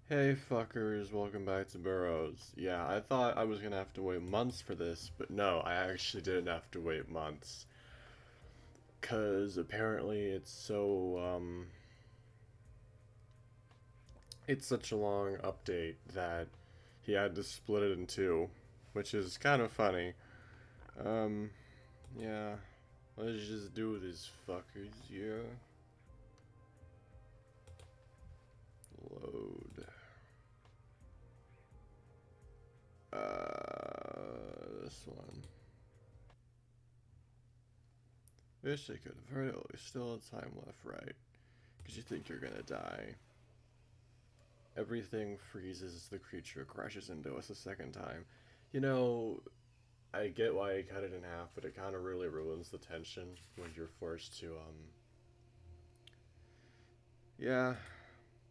Hey fuckers, welcome back to Burrows. Yeah, I thought I was gonna have to wait months for this, but no, I actually didn't have to wait months. Cause apparently it's such a long update that he had to split it in two, which is kind of funny. Um, yeah, let's just do this, fuckers, yeah. Load. This one. Wish I could have heard it. There's still a time left, right? Because you think you're gonna die. Everything freezes as the creature crashes into us a second time. You know, I get why he cut it in half, but it kind of really ruins the tension when you're forced to, yeah.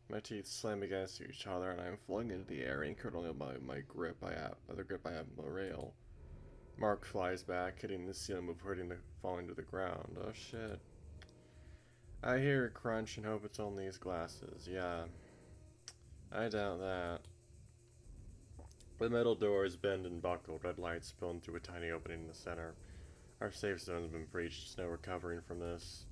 My teeth slam against each other, and I'm flung into the air, anchored only by my grip I have, by the grip I have on the rail. Mark flies back, hitting the ceiling before falling to the ground. Oh shit. I hear a crunch and hope it's only his glasses. Yeah, I doubt that. The metal doors bend and buckle, red light spilling through a tiny opening in the center. Our safe zone's been breached, no recovering from this.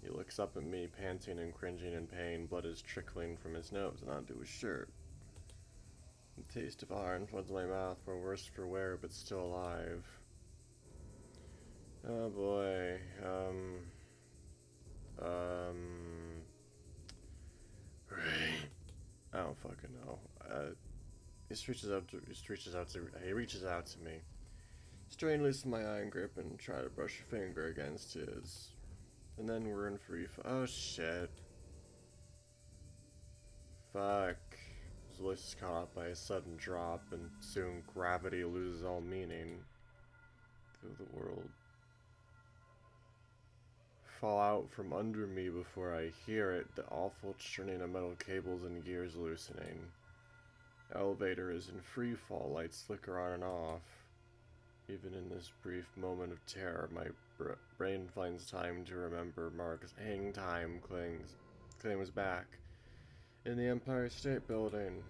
He looks up at me, panting and cringing in pain. Blood is trickling from his nose and onto his shirt. The taste of iron floods my mouth. We're worse for wear, but still alive. Oh boy. Right. I don't fucking know. He reaches out to me. Strain loose my iron grip and try to brush a finger against his. And then we're in oh shit. Fuck. His voice is caught up by a sudden drop, and soon gravity loses all meaning. Feel the world fall out from under me before I hear it, the awful churning of metal cables and gears loosening. Elevator is in free fall, lights flicker on and off. Even in this brief moment of terror, my brain finds time to remember Mark's hang time claims back. In the Empire State Building,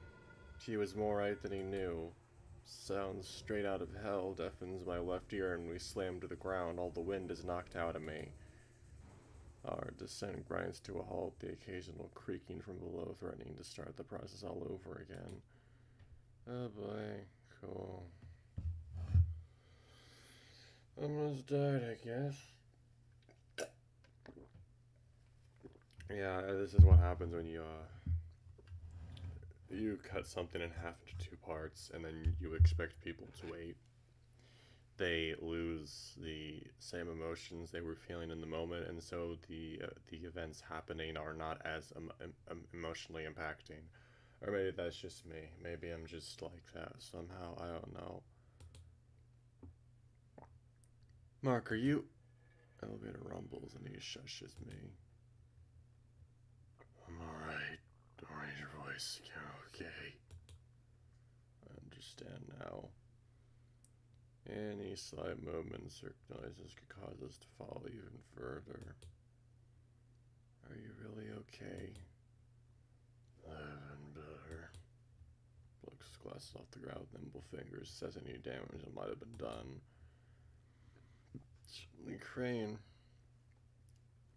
he was more right than he knew. Sounds straight out of hell deafens my left ear, and we slam to the ground. All the wind is knocked out of me. Our descent grinds to a halt, the occasional creaking from below threatening to start the process all over again. Oh boy, cool. Almost died, I guess. Yeah, this is what happens when you cut something in half into two parts, and then you expect people to wait. They lose the same emotions they were feeling in the moment, and so the events happening are not as emotionally impacting. Or maybe that's just me. Maybe I'm just like that somehow. I don't know. Mark, are you? Elevator rumbles and he shushes me. I'm alright. Don't raise your voice. You're okay. I understand now. Any slight movements or noises could cause us to fall even further. Are you really okay? Even better. Plucks his glasses off the ground with nimble fingers, says any damage that might have been done. Suddenly crane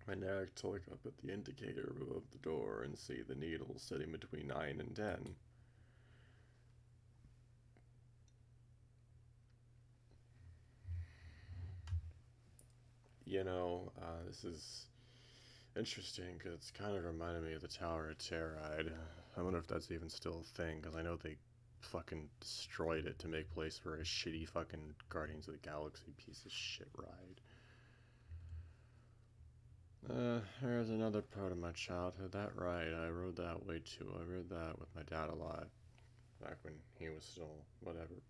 my neck to look up at the indicator above the door and see the needle sitting between 9 and 10. This is interesting because it's kind of reminded me of the Tower of Terror ride. I wonder if that's even still a thing, because I know they fucking destroyed it to make place for a shitty fucking Guardians of the Galaxy piece of shit ride. There's another part of my childhood. That ride, I rode that way too. I rode that with my dad a lot. Back when he was still, whatever.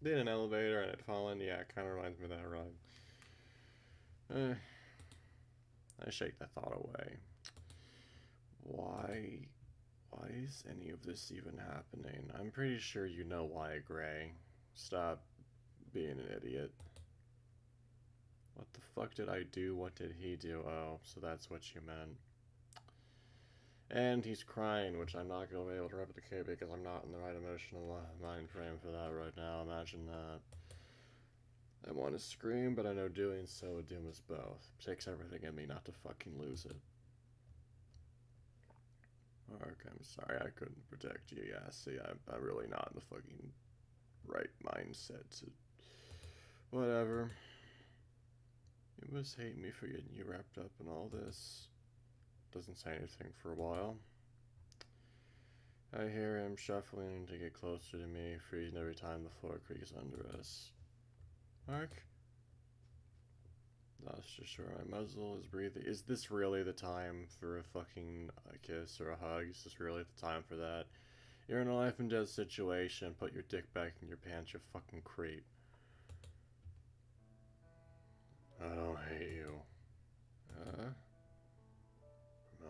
Did an elevator and it fallen. Yeah, it kind of reminds me of that ride. I shake the thought away. Why? Why is any of this even happening? I'm pretty sure you know why, Gray. Stop being an idiot. What the fuck did I do? What did he do? Oh, so that's what you meant. And he's crying, which I'm not going to be able to replicate because I'm not in the right emotional mind frame for that right now. Imagine that. I want to scream, but I know doing so would doom us both. It takes everything in me not to fucking lose it. Okay, I'm sorry I couldn't protect you. Yeah, see, I'm really not in the fucking right mindset to... Whatever. You must hate me for getting you wrapped up in all this. Doesn't say anything for a while. I hear him shuffling to get closer to me, freezing every time the floor creaks under us. Mark? That's just sure my muzzle is breathing. Is this really the time for a fucking kiss or a hug? Is this really the time for that? You're in a life and death situation. Put your dick back in your pants, you fucking creep. I don't hate you.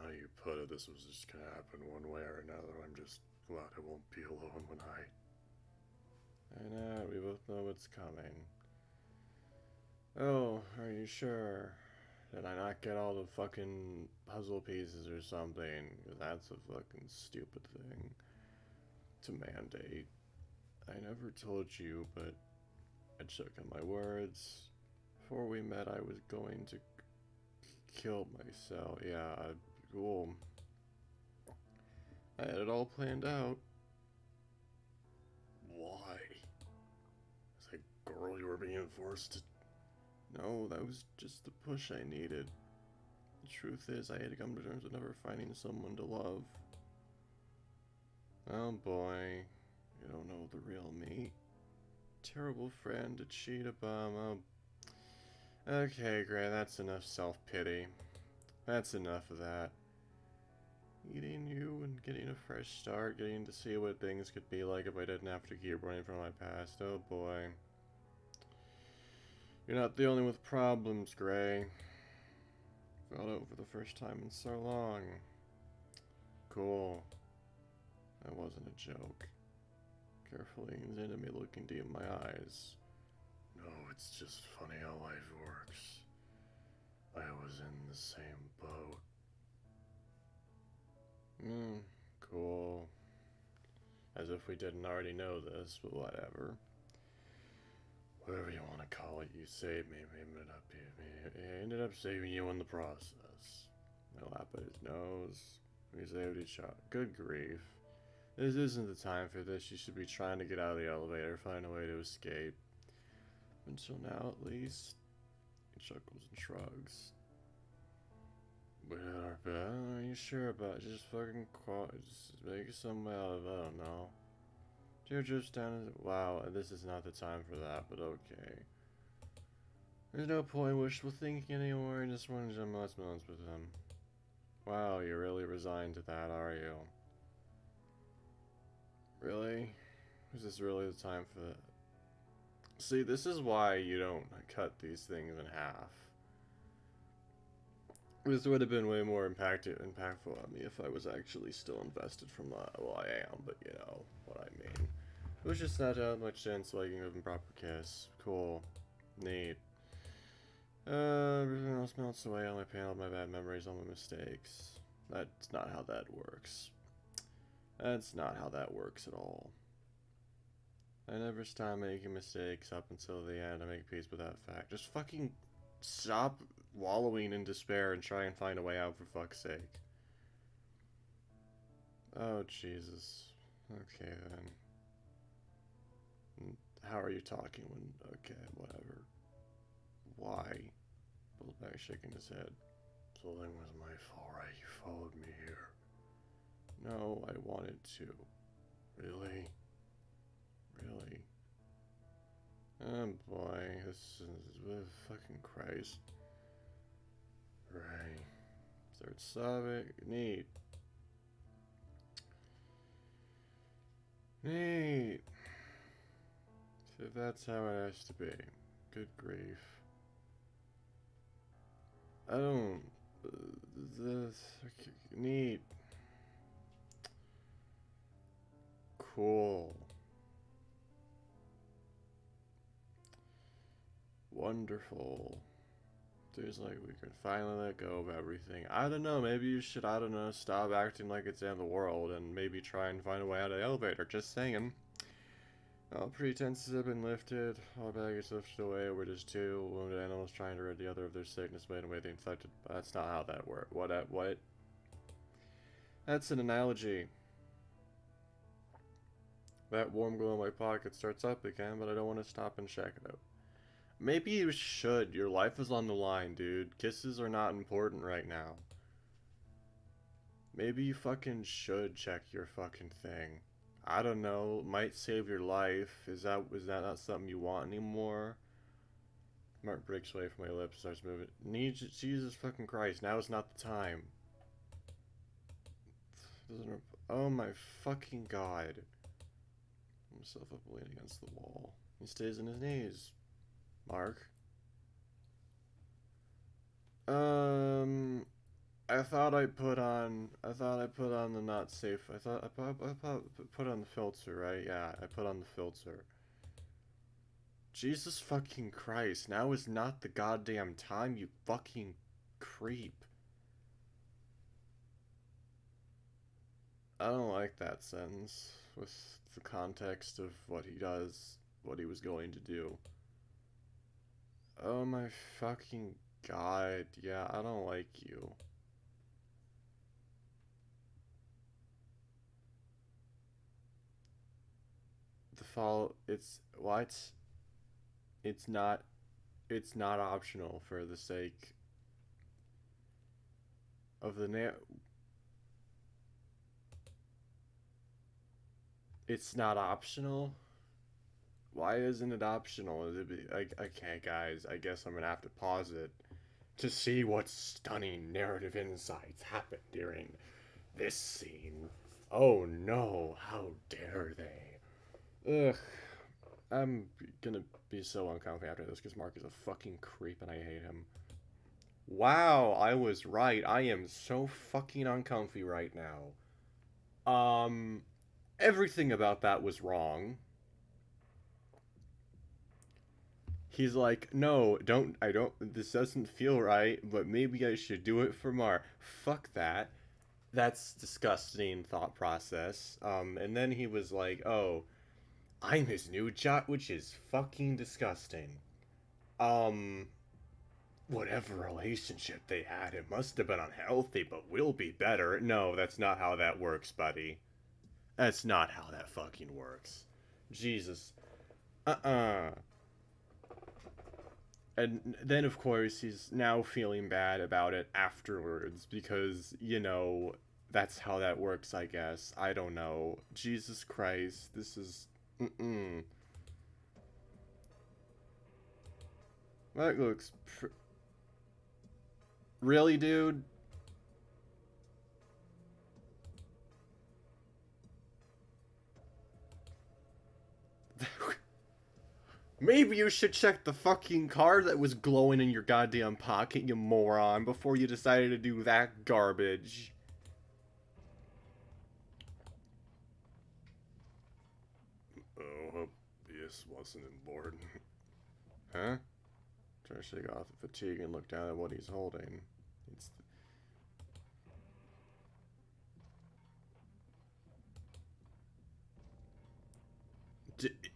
How you put it, this was just gonna happen one way or another. I'm just glad I won't be alone when I know, we both know what's coming. Oh, are you sure? Did I not get all the fucking puzzle pieces or something? Because that's a fucking stupid thing to mandate. I never told you, but I took on my words. Before we met, I was going to kill myself. Yeah, cool. I had it all planned out. Why? Was that girl you were being forced to... No, that was just the push I needed. The truth is, I had to come to terms with never finding someone to love. Oh boy, you don't know the real me. Terrible friend, a cheat, a bum, oh... Okay, Gray, that's enough self-pity. That's enough of that. Meeting you and getting a fresh start, getting to see what things could be like if I didn't have to keep running from my past. Oh boy. You're not the only one with problems, Gray. Felt out for the first time in so long. Cool. That wasn't a joke. Carefully leans into me, looking deep in my eyes. No, it's just funny how life works. I was in the same boat. Cool. As if we didn't already know this, but whatever. Whatever you want to call it, you saved me. I ended up saving you in the process. I lap at his nose. We saved each other. Good grief. This isn't the time for this. You should be trying to get out of the elevator, find a way to escape. Until now, at least. He chuckles and shrugs. Are you sure about it? Just fucking just make something out of it. I don't know. Tear drips down. Wow, this is not the time for that, but okay. There's no point in wishful thinking anymore. I just wanted to last months with him. Wow, you're really resigned to that, are you? Really? Is this really the time for that? See, this is why you don't cut these things in half. This would have been way more impactful on me if I was actually still invested from the... Well, I am, but you know what I mean. It was just not that much sense so I can give him a proper kiss. Cool. Neat. Everything else melts away on my panel, my bad memories, all my mistakes. That's not how that works. That's not how that works at all. I never stop making mistakes up until the end. I make peace with that fact. Just fucking stop wallowing in despair and try and find a way out, for fuck's sake. Oh, Jesus. Okay, then. How are you talking when... Okay, whatever. Why? Pulled back, shaking his head. So then was my fault, right? You followed me here. No, I wanted to. Really? Really? Oh boy, this is... fucking Christ. Right. Start sobbing. Neat. Neat. If that's how it has to be. Good grief. I don't... This... Neat. Cool. Wonderful. There's like, we can finally let go of everything. I don't know, maybe you should, I don't know, stop acting like it's the end of the world and maybe try and find a way out of the elevator. Just saying. All pretenses have been lifted. All baggage lifted away. We're just two wounded animals trying to rid the other of their sickness, made away the infected. That's not how that works. What? That's an analogy. That warm glow in my pocket starts up again, but I don't want to stop and check it out. Maybe you should. Your life is on the line, dude. Kisses are not important right now. Maybe you fucking should check your fucking thing. I don't know. Might save your life. Is that not something you want anymore? Mark breaks away from my lips, starts moving. Jesus fucking Christ! Now is not the time. Oh my fucking god! Himself up, leaning against the wall. He stays on his knees. Mark. I thought I put on the not safe. I put on the filter, right? Yeah, I put on the filter. Jesus fucking Christ! Now is not the goddamn time, you fucking creep. I don't like that sentence with the context of what he does, what he was going to do. Oh my fucking god, yeah, I don't like you. The follow, it's, what? It's not optional for the sake of the It's not optional? Why isn't it optional? Okay, guys, I guess I'm gonna have to pause it to see what stunning narrative insights happened during this scene. Oh no, how dare they? Ugh. I'm gonna be so uncomfy after this because Mark is a fucking creep and I hate him. Wow, I was right. I am so fucking uncomfy right now. Everything about that was wrong. He's like, no, this doesn't feel right, but maybe I should do it for Mar. Fuck that. That's disgusting thought process. And then he was like, oh, I'm his new job, which is fucking disgusting. Whatever relationship they had, it must have been unhealthy, but will be better. No, that's not how that works, buddy. That's not how that fucking works. Jesus. And then, of course, he's now feeling bad about it afterwards because, you know, that's how that works, I guess. I don't know. Jesus Christ, this is... That looks... Really, dude? Maybe you should check the fucking card that was glowing in your goddamn pocket, you moron, before you decided to do that garbage. Oh, hope this wasn't important. Huh? Try to shake off the fatigue and look down at what he's holding. It's...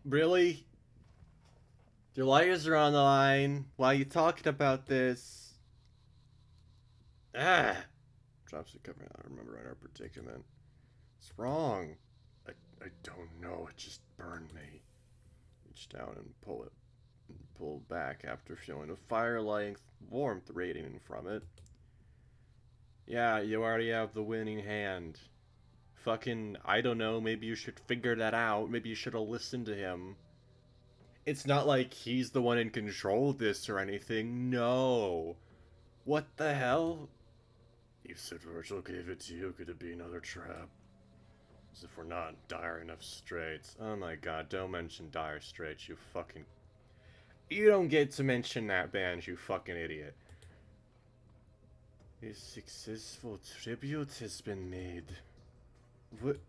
Really? Your liars are on the line. Why are you talking about this? Ah! Drops the cover. I remember in our predicament. What's wrong? I don't know. It just burned me. Reach down and pull it. And pull back after feeling a fire-like warmth radiating from it. Yeah, you already have the winning hand. Fucking, I don't know. Maybe you should figure that out. Maybe you should have listened to him. It's not like he's the one in control of this or anything. No. What the hell? You said Virgil gave it to you. Could it be another trap? As if we're not in dire enough straits. Oh my god, don't mention dire straits, you fucking... You don't get to mention that band, you fucking idiot. A successful tribute has been made. What?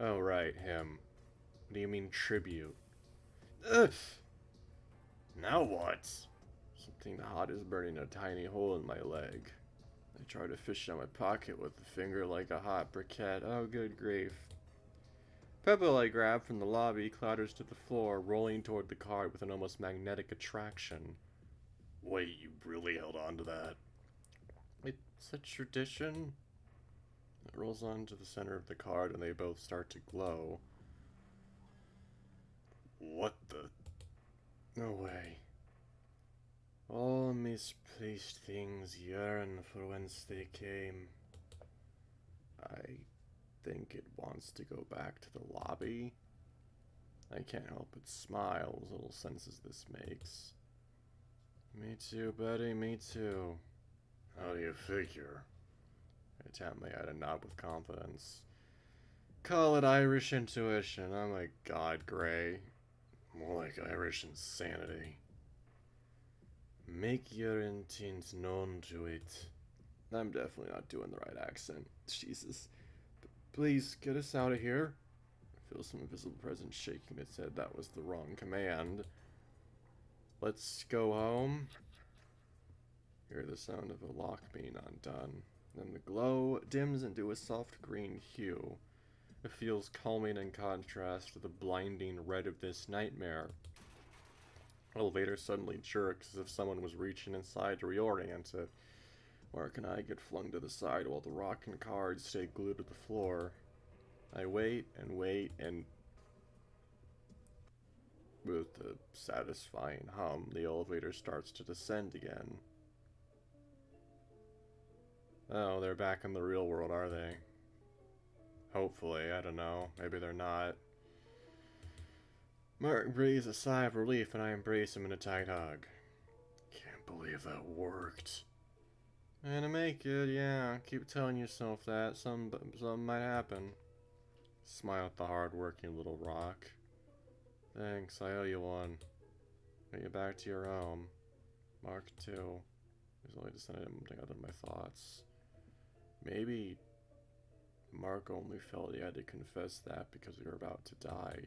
Oh, right, him. What do you mean, tribute? Ugh! Now what? Something hot is burning a tiny hole in my leg. I try to fish out my pocket with a finger like a hot briquette. Oh, good grief. Pebble I grab from the lobby clatters to the floor, rolling toward the card with an almost magnetic attraction. Wait, you really held on to that? It's a tradition. It rolls onto the center of the card and they both start to glow. What the? No way. All misplaced things yearn for whence they came. I think it wants to go back to the lobby. I can't help but smile as little senses this makes. Me too, buddy, me too. How do you figure? I tap my head and nod with confidence. Call it Irish intuition. Oh my god, Gray. More like Irish insanity. Make your intent known to it. I'm definitely not doing the right accent. Jesus. Please, get us out of here. I feel some invisible presence shaking its head. That was the wrong command. Let's go home. Hear the sound of a lock being undone. Then the glow dims into a soft green hue. It feels calming in contrast to the blinding red of this nightmare. Elevator suddenly jerks as if someone was reaching inside to reorient it. Mark and I get flung to the side while the rock and cards stay glued to the floor. I wait, and with a satisfying hum, the elevator starts to descend again. Oh, they're back in the real world, are they? Hopefully, I don't know. Maybe they're not. Mark breathes a sigh of relief and I embrace him in a tight hug. Can't believe that worked. Gonna make it, yeah. Keep telling yourself that. Something might happen. Smile at the hard-working little rock. Thanks, I owe you one. Get you back to your home. Mark, too. He's only decided something other than my thoughts. Maybe Mark only felt he had to confess that because we were about to die.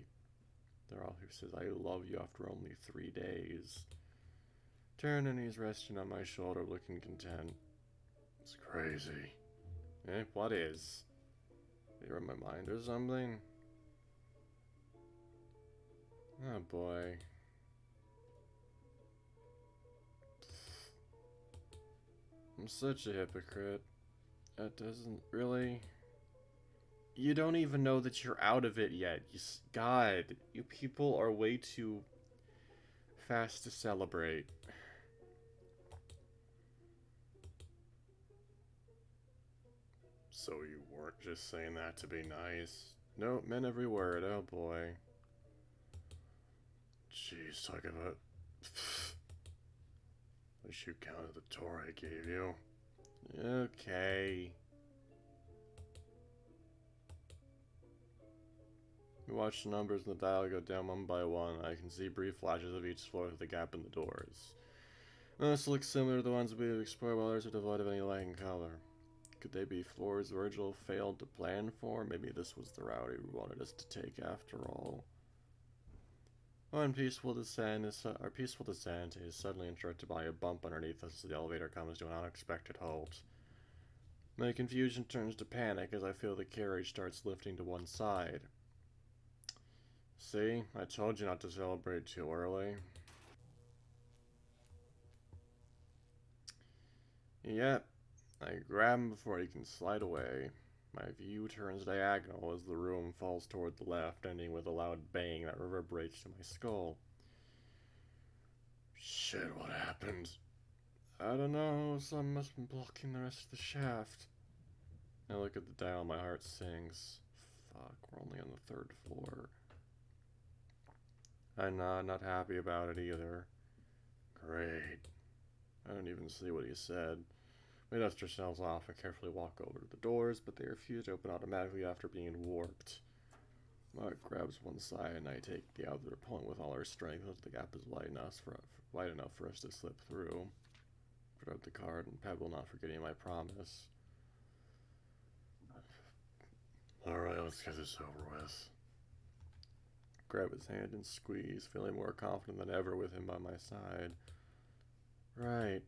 They're all who says, I love you after only 3 days. Turn and he's resting on my shoulder looking content. It's crazy. Eh, what is? You're in my mind or something? Oh boy. I'm such a hypocrite. That doesn't really... You don't even know that you're out of it yet. God, you people are way too fast to celebrate. So you weren't just saying that to be nice? No, meant every word, oh boy. Jeez, talk about... At least you counted the tour I gave you. Okay. We watch the numbers in the dial go down one by one. I can see brief flashes of each floor through the gap in the doors. Most look similar to the ones we've explored, while others are devoid of any light and color. Could they be floors Virgil failed to plan for? Maybe this was the route he wanted us to take after all. Our peaceful descent is suddenly interrupted by a bump underneath us as the elevator comes to an unexpected halt. My confusion turns to panic as I feel the carriage starts lifting to one side. See? I told you not to celebrate too early. Yep. I grab him before he can slide away. My view turns diagonal as the room falls toward the left, ending with a loud bang that reverberates to my skull. Shit, what happened? I don't know, something must have been blocking the rest of the shaft. I look at the dial, my heart sings. Fuck, we're only on the 3rd floor. I'm not happy about it either. Great. I don't even see what he said. We dust ourselves off and carefully walk over to the doors, but they refuse to open automatically after being warped. Mark grabs one side and I take the other, pulling with all our strength until the gap is wide enough for us to slip through. Put out the card and Pebble, not forgetting my promise. Alright, let's get this over with. Grab his hand and squeeze, feeling more confident than ever with him by my side. Right.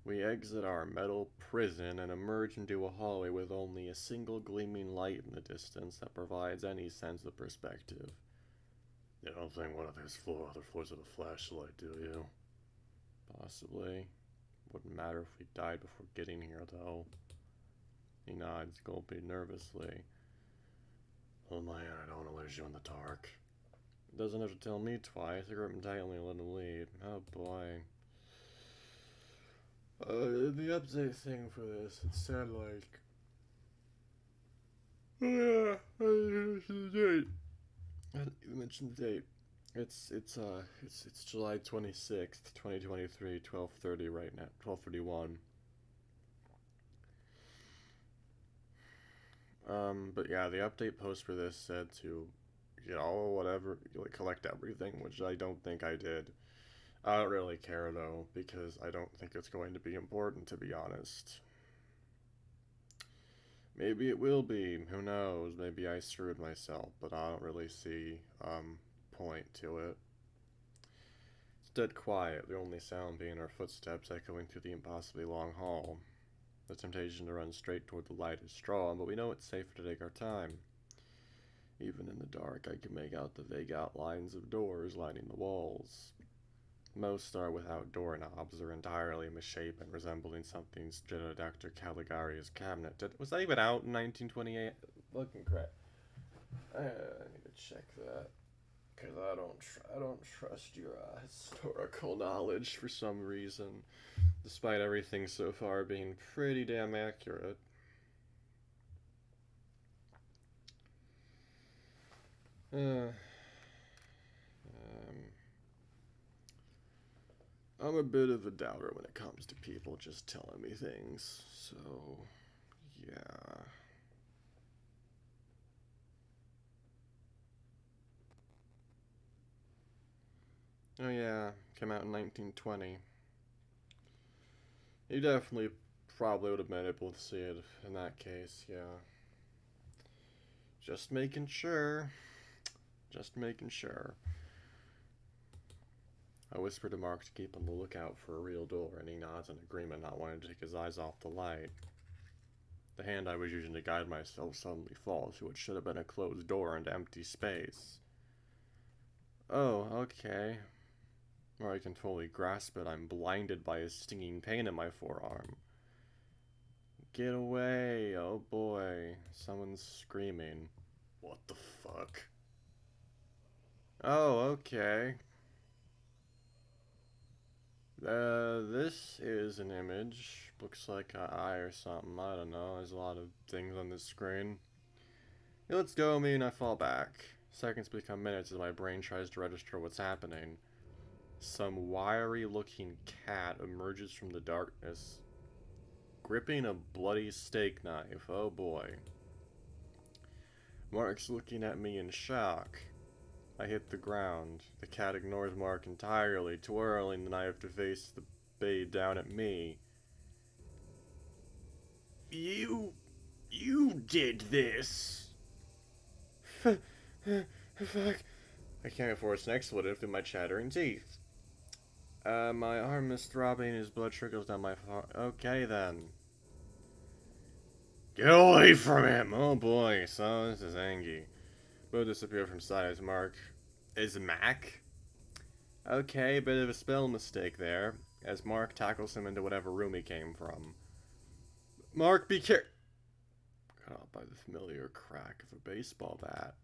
We exit our metal prison and emerge into a hallway with only a single gleaming light in the distance that provides any sense of perspective. You don't think one of these other floors have a flashlight, do you? Possibly. Wouldn't matter if we died before getting here, though. He nods, gulping nervously. Oh man, I don't want to lose you in the dark. Doesn't have to tell me twice. I grip him tightly and let him lead. Oh boy. The update thing for this, it said like... Oh yeah, I mentioned the date. I didn't even mention the date. It's July 26th, 2023, 12:30 right now, 12:31. But yeah, the update post for this said to get all whatever, like collect everything, which I don't think I did. I don't really care though, because I don't think it's going to be important, to be honest. Maybe it will be, who knows, maybe I screwed myself, but I don't really see, point to it. It's dead quiet, the only sound being our footsteps echoing through the impossibly long hall. The temptation to run straight toward the light is strong, but we know it's safer to take our time. Even in the dark, I can make out the vague outlines of doors lining the walls. Most are without doorknobs or entirely misshapen, resembling something straight out of Dr. Caligari's cabinet. Was that even out in 1928? Looking crap. I need to check that. Because I don't trust your historical knowledge for some reason, despite everything so far being pretty damn accurate. I'm a bit of a doubter when it comes to people just telling me things, so yeah. Oh yeah, came out in 1920. You definitely probably would have been able to see it in that case, yeah. Just making sure. Just making sure. I whisper to Mark to keep on the lookout for a real door, and he nods in agreement, not wanting to take his eyes off the light. The hand I was using to guide myself suddenly falls to what should have been a closed door into empty space. Oh, okay. Or I can fully grasp it, I'm blinded by a stinging pain in my forearm. Get away, oh boy. Someone's screaming. What the fuck? Oh, okay. This is an image. Looks like an eye or something. I don't know. There's a lot of things on this screen. It lets go of me and I fall back. Seconds become minutes as my brain tries to register what's happening. Some wiry-looking cat emerges from the darkness, gripping a bloody steak knife. Oh boy. Mark's looking at me in shock. I hit the ground. The cat ignores Mark entirely, twirling the knife to face the bay down at me. You did this. Fuck. I can't afford its next expletive through my chattering teeth. My arm is throbbing, his blood trickles down my forearm. Okay then. Get away from him! Oh boy, so this is Angie. Will disappear from sight as Mark is Mac. Okay, bit of a spell mistake there, as Mark tackles him into whatever room he came from. Mark, be careful. Caught by the familiar crack of a baseball bat.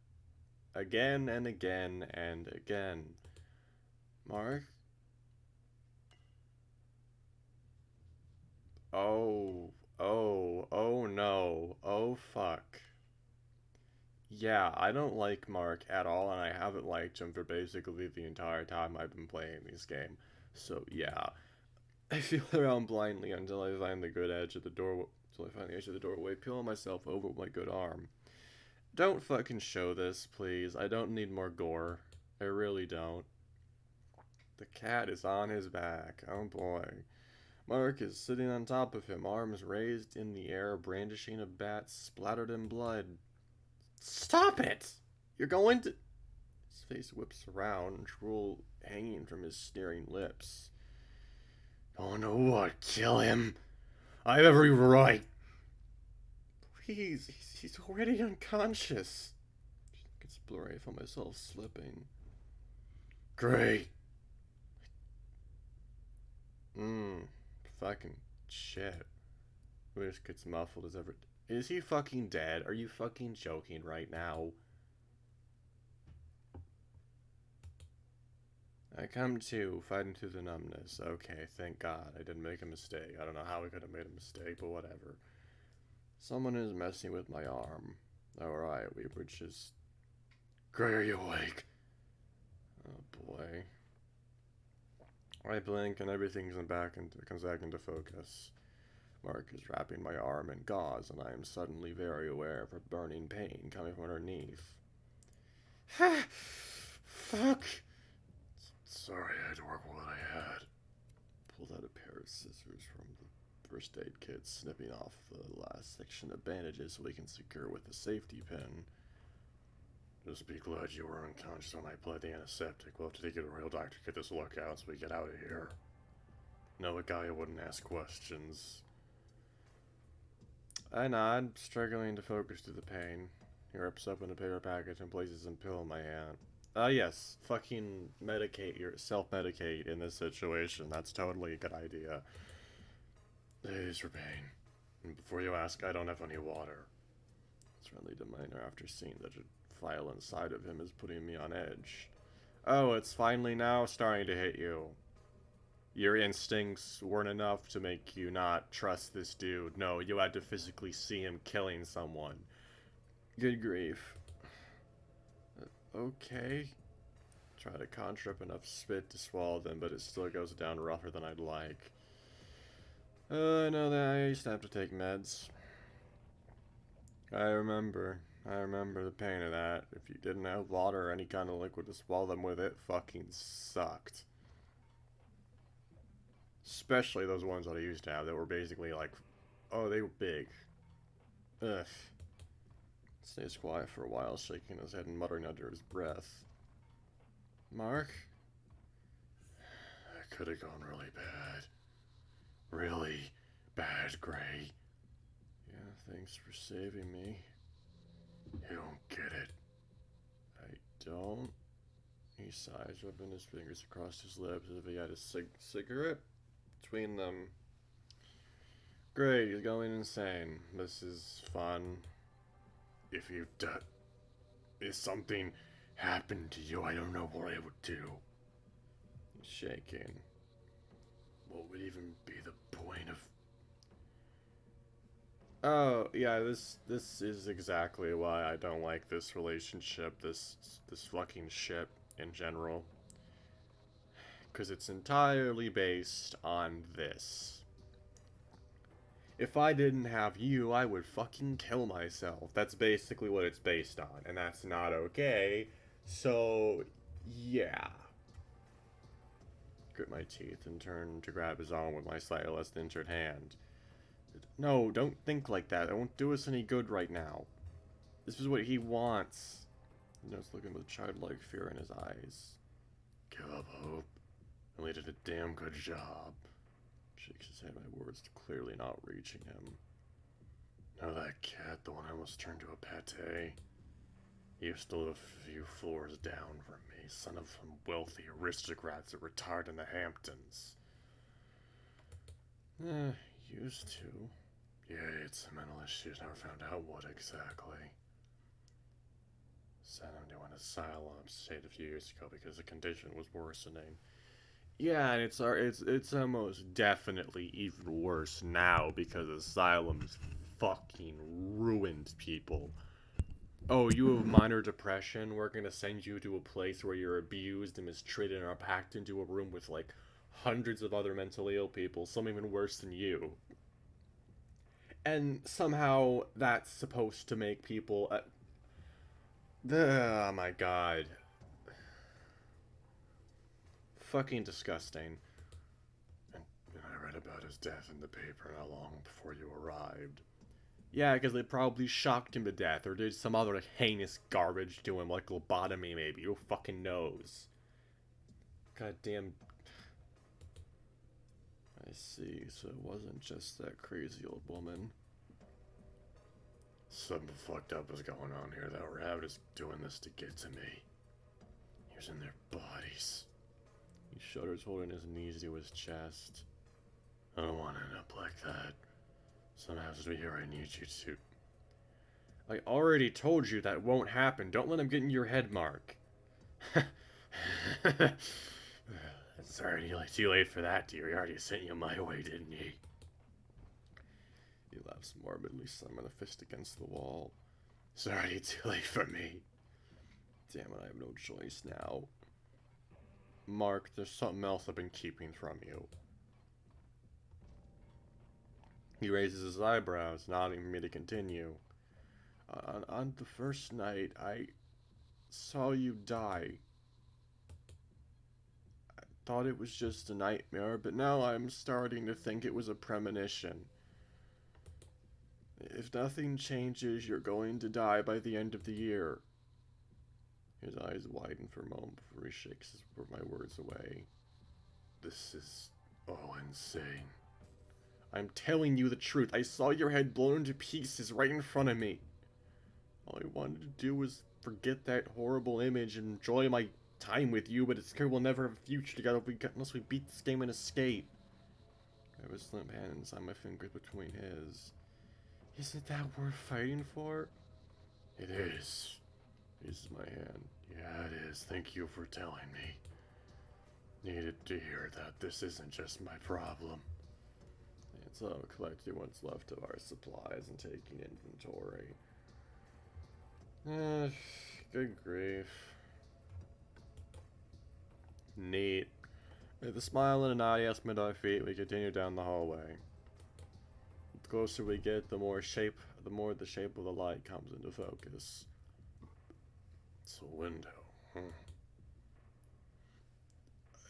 Again and again and again. Mark? Oh no. Oh fuck. Yeah, I don't like Mark at all, and I haven't liked him for basically the entire time I've been playing this game. So yeah, I feel around blindly until I find the good edge of the door. Until I find the edge of the doorway, peeling myself over with my good arm. Don't fucking show this, please. I don't need more gore. I really don't. The cat is on his back. Oh boy. Mark is sitting on top of him, arms raised in the air, brandishing a bat splattered in blood. Stop it! You're going to... His face whips around, drool hanging from his sneering lips. "Oh no, what? Kill him? I have every right." "Please, he's already unconscious." It's blurry. I feel myself slipping. "Great." Fucking shit. Wish gets muffled as ever. Is he fucking dead? Are you fucking joking right now? I come to, fighting through the numbness. Okay, thank God. I didn't make a mistake. I don't know how I could have made a mistake, but whatever. Someone is messing with my arm. Alright, we were just... Gray, are you awake? Oh boy. I blink and everything comes back into focus. Mark is wrapping my arm in gauze, and I am suddenly very aware of a burning pain coming from underneath. Ha! Fuck! Sorry, I had to work with what I had. Pulled out a pair of scissors from the first aid kit, snipping off the last section of bandages so we can secure with a safety pin. Just be glad you were unconscious when I applied the antiseptic. We'll have to take you to a real doctor to get this look out so we get out of here. No, a guy who wouldn't ask questions. I nod, struggling to focus through the pain. He rips open a paper package and places some pill in my hand. Yes, fucking self-medicate in this situation. That's totally a good idea. It is for pain. And before you ask, I don't have any water. It's friendly demeanor after seeing that a file inside of him is putting me on edge. Oh, it's finally now starting to hit you. Your instincts weren't enough to make you not trust this dude. No, you had to physically see him killing someone. Good grief. Okay. Try to conjure up enough spit to swallow them, but it still goes down rougher than I'd like. I know that I used to have to take meds. I remember the pain of that. If you didn't have water or any kind of liquid to swallow them with, it fucking sucked. Especially those ones that I used to have that were basically like, oh, they were big. Ugh. Stays quiet for a while, shaking his head and muttering under his breath. Mark? That could have gone really bad. Really bad, Gray. Yeah, thanks for saving me. You don't get it. I don't? He sighs, rubbing his fingers across his lips as if he had a cigarette between them. Great, he's going insane. This is fun. If something happened to you, I don't know what I would do. He's shaking. What would even be the point of... Oh, yeah, this is exactly why I don't like this relationship, this fucking shit in general. Because it's entirely based on this. If I didn't have you, I would fucking kill myself. That's basically what it's based on, and that's not okay. So, yeah. Grit my teeth and turn to grab his arm with my slightly less injured hand. No, don't think like that. It won't do us any good right now. This is what he wants. He knows, looking with childlike fear in his eyes. Give up hope. Only did a damn good job. Shakes his head, my words clearly not reaching him. Know that cat, the one I almost turned to a pate? He used to live a few floors down from me, son of some wealthy aristocrats that retired in the Hamptons. Used to. Yeah, it's a mental issue, never found out what exactly. Sent him to an asylum, stayed a few years ago because the condition was worsening. Yeah, and it's almost definitely even worse now because asylums fucking ruined people. Oh, you have minor depression? We're gonna send you to a place where you're abused and mistreated and are packed into a room with like hundreds of other mentally ill people, some even worse than you. And somehow that's supposed to make people... oh my god. Fucking disgusting. And I read about his death in the paper not long before you arrived. Yeah, because they probably shocked him to death or did some other heinous garbage to him, like lobotomy maybe. Who fucking knows? Goddamn. I see, so it wasn't just that crazy old woman. Something fucked up is going on here. That rabbit is doing this to get to me. Using their bodies. He shudders, holding his knees to his chest. I don't want to end up like that. Somehow, as we hear, I need you to. I already told you that won't happen. Don't let him get in your head, Mark. It's already too late for that, dear. He already sent you my way, didn't he? He laughs morbidly, slamming a fist against the wall. It's already too late for me. Damn it, I have no choice now. Mark, there's something else I've been keeping from you. He raises his eyebrows, nodding for me to continue. On the first night, I saw you die. I thought it was just a nightmare, but now I'm starting to think it was a premonition. If nothing changes, you're going to die by the end of the year. His eyes widen for a moment before he shakes my words away. This is all insane. I'm telling you the truth. I saw your head blown into pieces right in front of me. All I wanted to do was forget that horrible image and enjoy my time with you, but it's clear we'll never have a future together unless we beat this game and escape. I have his limp hand inside my fingers between his. Isn't that worth fighting for? It is. This is my hand. Yeah, it is. Thank you for telling me. Needed to hear that. This isn't just my problem. It's all collecting what's left of our supplies and taking inventory. Good grief. Neat. With a smile and a nod, he asked me to our feet. We continue down the hallway. The closer we get, the more the shape of the light comes into focus. It's a window, huh?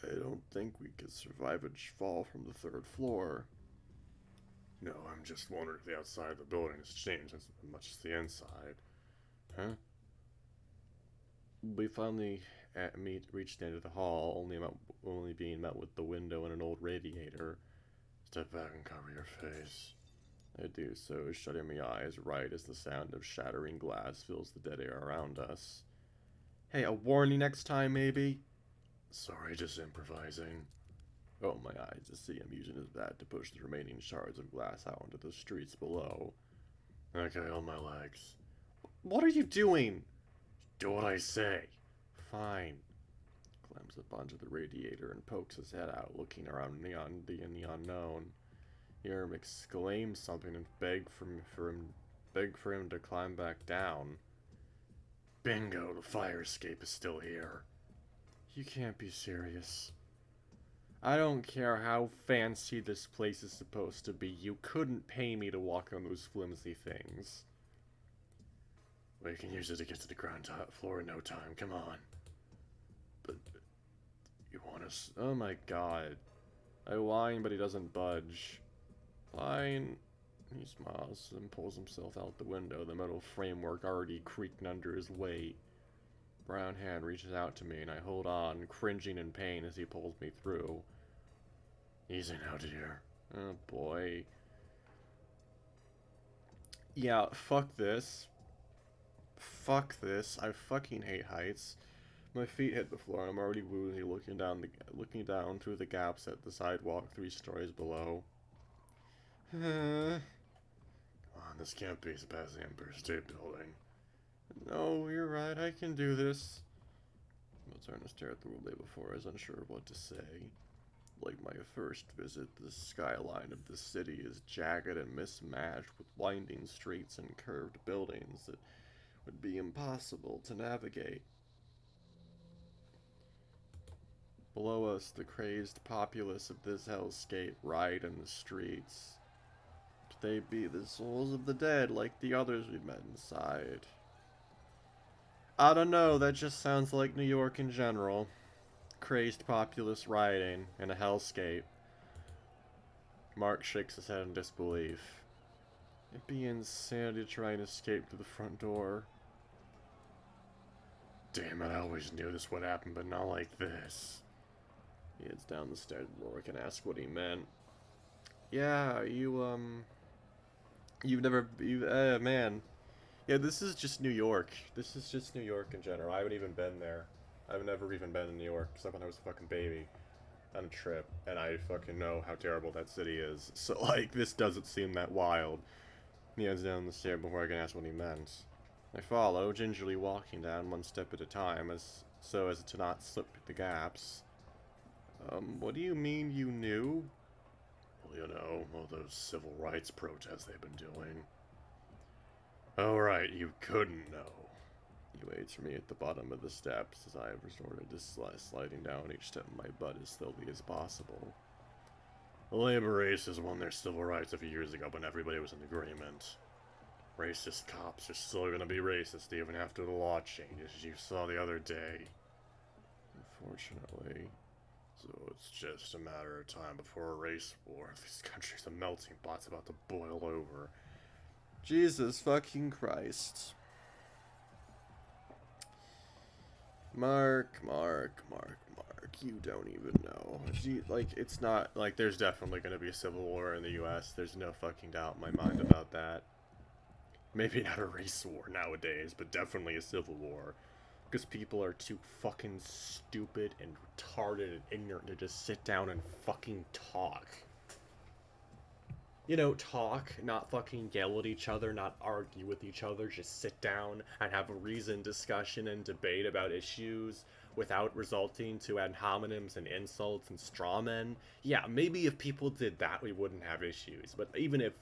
I don't think we could survive a fall from the third floor. No, I'm just wondering if the outside of the building has changed as much as the inside. Huh? We finally reached the end of the hall, only being met with the window and an old radiator. Step back and cover your face. I do so, shutting my eyes right as the sound of shattering glass fills the dead air around us. Hey, a warning next time, maybe? Sorry, just improvising. Oh, my eyes to see him using his bat to push the remaining shards of glass out into the streets below. Okay, on my legs. What are you doing? Do what I say. Fine. Climbs up onto the radiator and pokes his head out, looking around in the unknown. Hear him exclaim something and beg for him to climb back down. Bingo, the fire escape is still here. You can't be serious. I don't care how fancy this place is supposed to be. You couldn't pay me to walk on those flimsy things. We can use it to get to the ground floor in no time. Come on. But you want us? Oh my god. I whine, but he doesn't budge. Fine. He smiles and pulls himself out the window, the metal framework already creaking under his weight. Brown hand reaches out to me, and I hold on, cringing in pain as he pulls me through. Easy now, dear. Oh boy. Yeah, fuck this. Fuck this. I fucking hate heights. My feet hit the floor, and I'm already woozy, looking down through the gaps at the sidewalk 3 stories below. Come on, this can't be past the Empire State Building. No, you're right, I can do this. I'll turn to stare at the roadway before us, unsure of what to say. Like my first visit, the skyline of the city is jagged and mismatched with winding streets and curved buildings that would be impossible to navigate. Below us, the crazed populace of this hellscape riot in the streets. Could they be the souls of the dead like the others we've met inside? I don't know, that just sounds like New York in general. Crazed populace rioting in a hellscape. Mark shakes his head in disbelief. It'd be insanity to try and escape to the front door. Damn it, I always knew this would happen, but not like this. He heads down the stairs to Rorik and asks what he meant. Yeah, man. Yeah, this is just New York. This is just New York in general. I haven't even been there. I've never even been in New York, except when I was a fucking baby on a trip, and I fucking know how terrible that city is. So, like, this doesn't seem that wild. He heads down the stairs before I can ask what he meant. I follow, gingerly walking down one step at a time, so as to not slip the gaps. What do you mean you knew? Well, you know, all those civil rights protests they've been doing. Oh, right, you couldn't know. He waits for me at the bottom of the steps as I have resorted to sliding down each step of my butt as slowly as possible. The labor races won their civil rights a few years ago, but everybody was in agreement. Racist cops are still going to be racist even after the law changes, as you saw the other day. Unfortunately. So it's just a matter of time before a race war. This country's a melting pot's about to boil over. Jesus fucking Christ. Mark, you don't even know. Like, it's not, like, there's definitely gonna be a civil war in the US. There's no fucking doubt in my mind about that. Maybe not a race war nowadays, but definitely a civil war. Because people are too fucking stupid and retarded and ignorant to just sit down and fucking talk. You know, talk, not fucking yell at each other, not argue with each other, just sit down and have a reasoned discussion and debate about issues without resulting to ad hominems and insults and strawmen. Yeah, maybe if people did that, we wouldn't have issues. But even if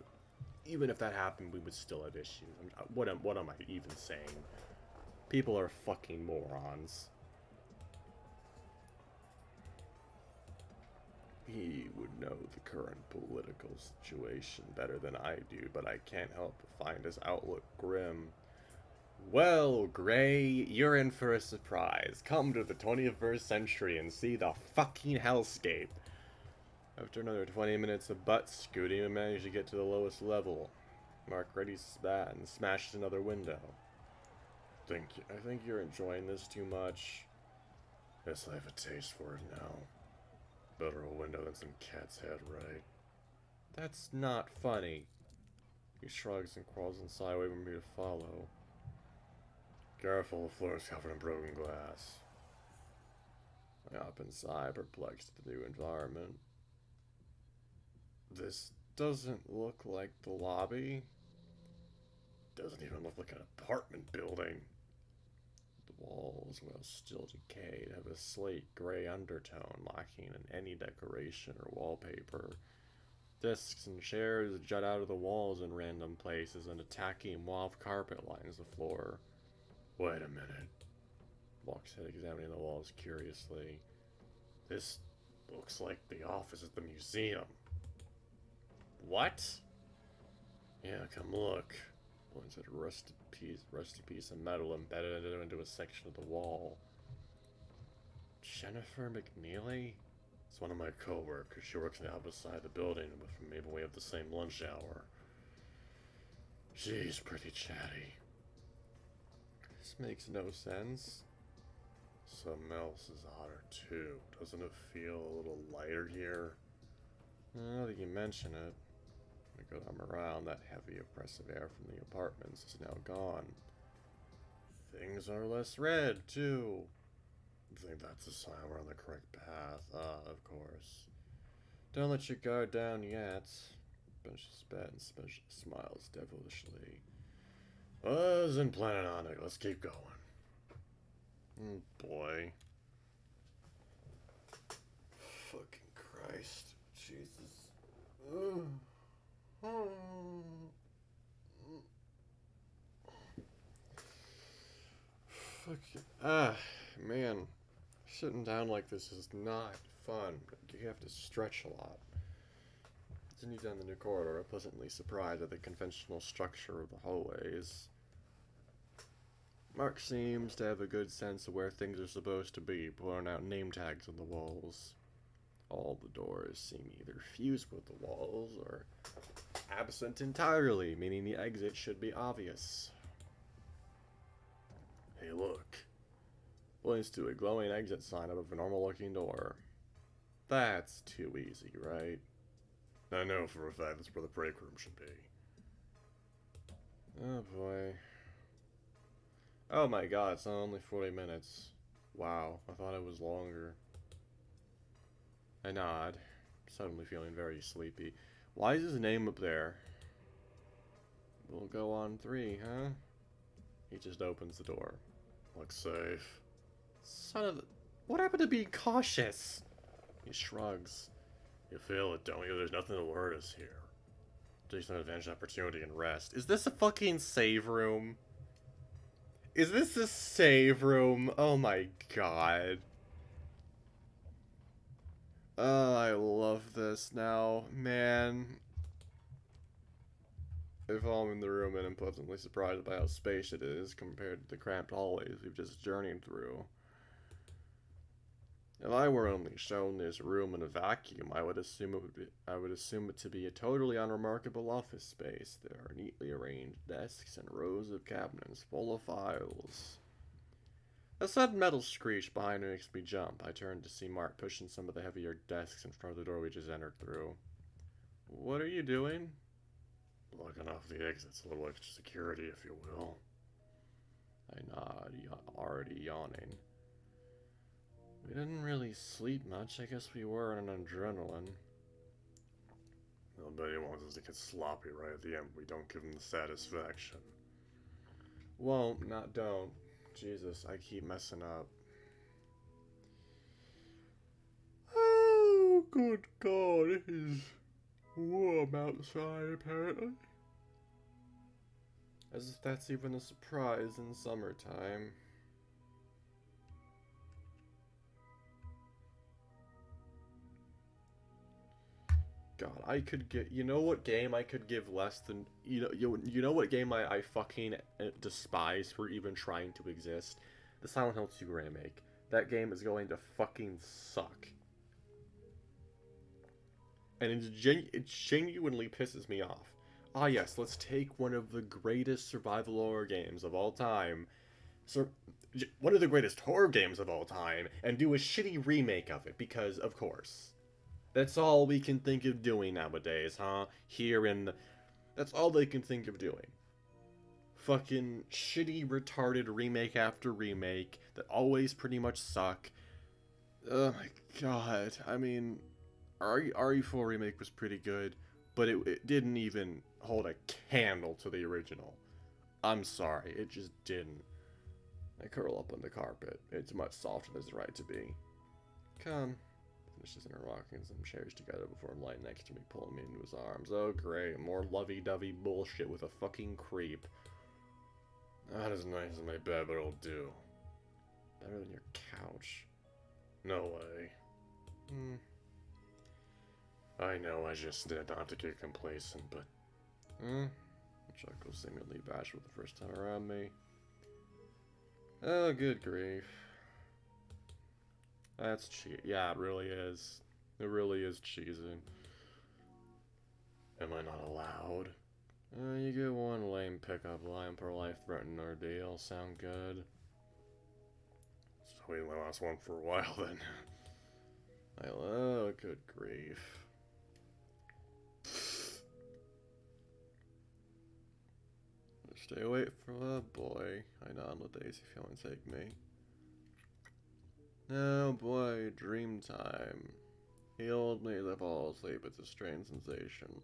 that happened, we would still have issues. What am I even saying? People are fucking morons. He would know the current political situation better than I do, but I can't help but find his outlook grim. Well, Gray, you're in for a surprise. Come to the 21st century and see the fucking hellscape. After another 20 minutes of butt scooting, we managed to get to the lowest level. Mark readies his bat and smashes another window. I think you're enjoying this too much. Guess I have a taste for it now. Better a window than some cat's head, right? That's not funny. He shrugs and crawls inside, waiting for me to follow. Careful, the floor is covered in broken glass. I hop inside, perplexed at the new environment. This doesn't look like the lobby. Doesn't even look like an apartment building. The walls, while still decayed, have a slate gray undertone, lacking in any decoration or wallpaper. Desks and chairs jut out of the walls in random places, and a tacky mauve carpet lines the floor. Wait a minute. Walks ahead, examining the walls curiously. This looks like the office at the museum. What? Yeah, come look. Points at a rusty piece of metal embedded into a section of the wall. Jennifer McNeely? It's one of my co-workers. She works on the opposite side of the building, but maybe we have the same lunch hour. She's pretty chatty. This makes no sense. Something else is hotter too. Doesn't it feel a little lighter here? Now that you mention it. I go around, that heavy oppressive air from the apartments is now gone. Things are less red, too. I think that's a sign we're on the correct path. Ah, of course. Don't let your guard down yet. Benches bed and smiles devilishly. Wasn't planning on it. Let's keep going. Oh, boy. Fucking Christ. Jesus. Ugh. Man. Sitting down like this is not fun. You have to stretch a lot. Continue down the new corridor, pleasantly surprised at the conventional structure of the hallways. Mark seems to have a good sense of where things are supposed to be, pulling out name tags on the walls. All the doors seem either fused with the walls or absent entirely, meaning the exit should be obvious. Hey, look. Points to a glowing exit sign above a normal-looking door. That's too easy, right? I know for a fact that's where the break room should be. Oh boy. Oh my god, it's only 40 minutes. Wow, I thought it was longer. I nod, suddenly feeling very sleepy. Why is his name up there? We'll go on 3, huh? He just opens the door. Looks safe. Son of a... What happened to being cautious? He shrugs. You feel it, don't you? There's nothing to hurt us here. Take some advantage, opportunity, and rest. Is this a fucking save room? Is this a save room? Oh my god. I love this now. Man. If I'm in the room and I'm pleasantly surprised by how spacious it is compared to the cramped hallways we've just journeyed through. If I were only shown this room in a vacuum, I would assume it to be a totally unremarkable office space. There are neatly arranged desks and rows of cabinets full of files. A sudden metal screech behind me makes me jump. I turn to see Mark pushing some of the heavier desks in front of the door we just entered through. What are you doing? Blocking off the exits, a little extra security, if you will. I nod, already yawning. We didn't really sleep much. I guess we were on an adrenaline. I'll bet he wants us to get sloppy right at the end. We don't give him the satisfaction. Won't, not don't. Jesus, I keep messing up. Oh, good God, it is warm outside, apparently. As if that's even a surprise in summertime. God, I could get... You know what game I could give less than... You know what game I fucking despise for even trying to exist? The Silent Hill 2 remake. That game is going to fucking suck. And it genuinely pisses me off. Ah yes, let's take one of the greatest survival horror games of all time. One of the greatest horror games of all time. And do a shitty remake of it, because of course. That's all we can think of doing nowadays, huh? That's all they can think of doing. Fucking shitty, retarded remake after remake that always pretty much suck. Oh my god. I mean, RE4 remake was pretty good, but it didn't even hold a candle to the original. I'm sorry, it just didn't. I curl up on the carpet. It's much softer than it's right to be. Come. Finishes interlocking some chairs together before him lying next to me, pulling me into his arms. Oh great, more lovey-dovey bullshit with a fucking creep. Not as nice as my bed, but it'll do. Better than your couch. No way. I know, I just did not to get complacent, but... Chuck was seemingly bashful the first time around me. Oh, good grief. That's cheap. Yeah, it really is. It really is cheesing. Am I not allowed? You get one lame pickup line per life-threatening ordeal. Sound good? So we lost one for a while then. Oh, good grief. Stay away from the boy. I nod and let the AC feeling take me. Oh boy, dream time. He told me as I fall asleep. It's a strange sensation.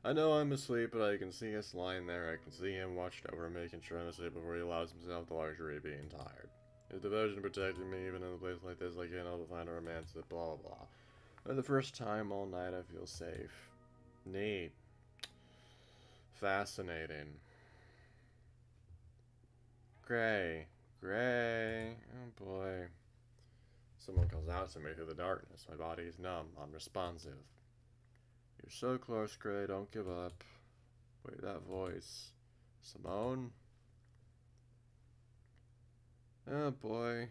I know I'm asleep, but I can see us lying there. I can see him watched over, making sure I'm asleep before he allows himself the luxury of being tired. His devotion protecting me, even in a place like this, I can't help but find a romance that blah blah blah. For the first time all night, I feel safe. Neat. Fascinating. Gray. Gray. Oh boy. Someone calls out to me through the darkness. My body is numb, unresponsive. You're so close, Gray. Don't give up. Wait, that voice. Simone? Oh boy.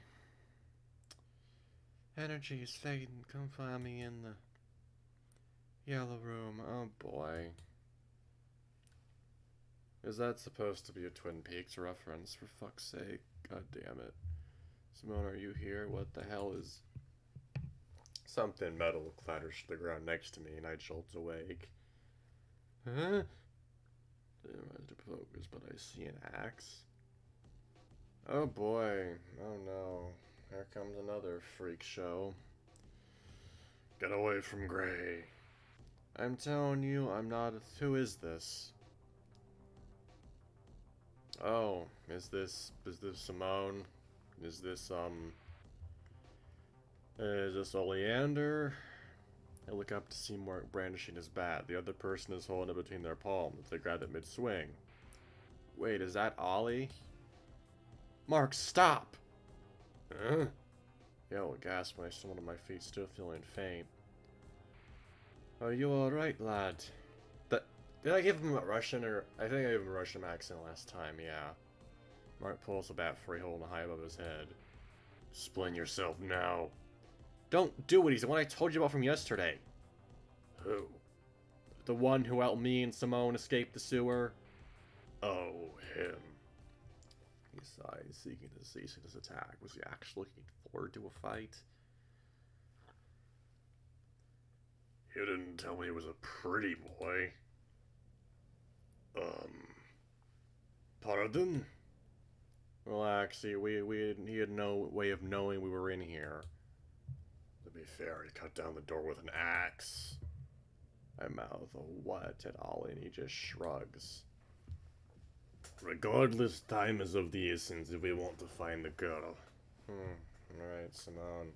Energy is fading. Come find me in the yellow room. Oh boy. Is that supposed to be a Twin Peaks reference? For fuck's sake. God damn it. Simone, are you here? What the hell is... Something metal clatters to the ground next to me, and I jolt awake. Huh? Didn't realize to focus, but I see an axe. Oh boy. Oh no. Here comes another freak show. Get away from Gray. I'm telling you, I'm not... Who is this? Oh, is this Simone? Is this Oleander? I look up to see Mark brandishing his bat. The other person is holding it between their palms. They grab it mid-swing. Wait, is that Ollie? Mark, stop! Huh? Yo, gasp when I stumbled on my feet, still feeling faint. Are you alright, lad? Did I give him a Russian, or... I think I gave him a Russian accent last time, yeah. Mark pulls the bat free, holding high above his head. Explain yourself now. Don't do it, he's the one I told you about from yesterday. Who? The one who helped me and Simone escape the sewer? Oh, him. He sighed, seeking to cease his attack. Was he actually looking forward to a fight? You didn't tell me he was a pretty boy. Pardon? Relax, he had no way of knowing we were in here. To be fair, he cut down the door with an axe. I mouth a what at Ollie, and he just shrugs. Regardless, time is of the essence if we want to find the girl. Alright, Simone.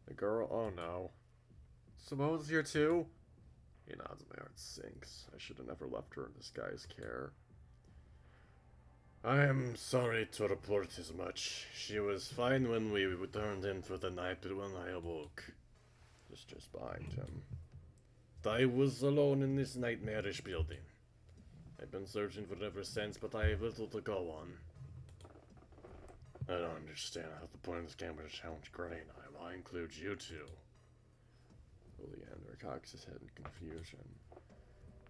The girl? Oh no. Simone's here too? He nods, my heart sinks. I should have never left her in this guy's care. I am sorry to report as much. She was fine when we returned in for the night, but when I awoke, just behind him, I was alone in this nightmarish building. I've been searching for it ever since, but I have little to go on. I don't understand how the point of this game was to challenge Gray and I. Why include you two? Oleander cocks his head in confusion.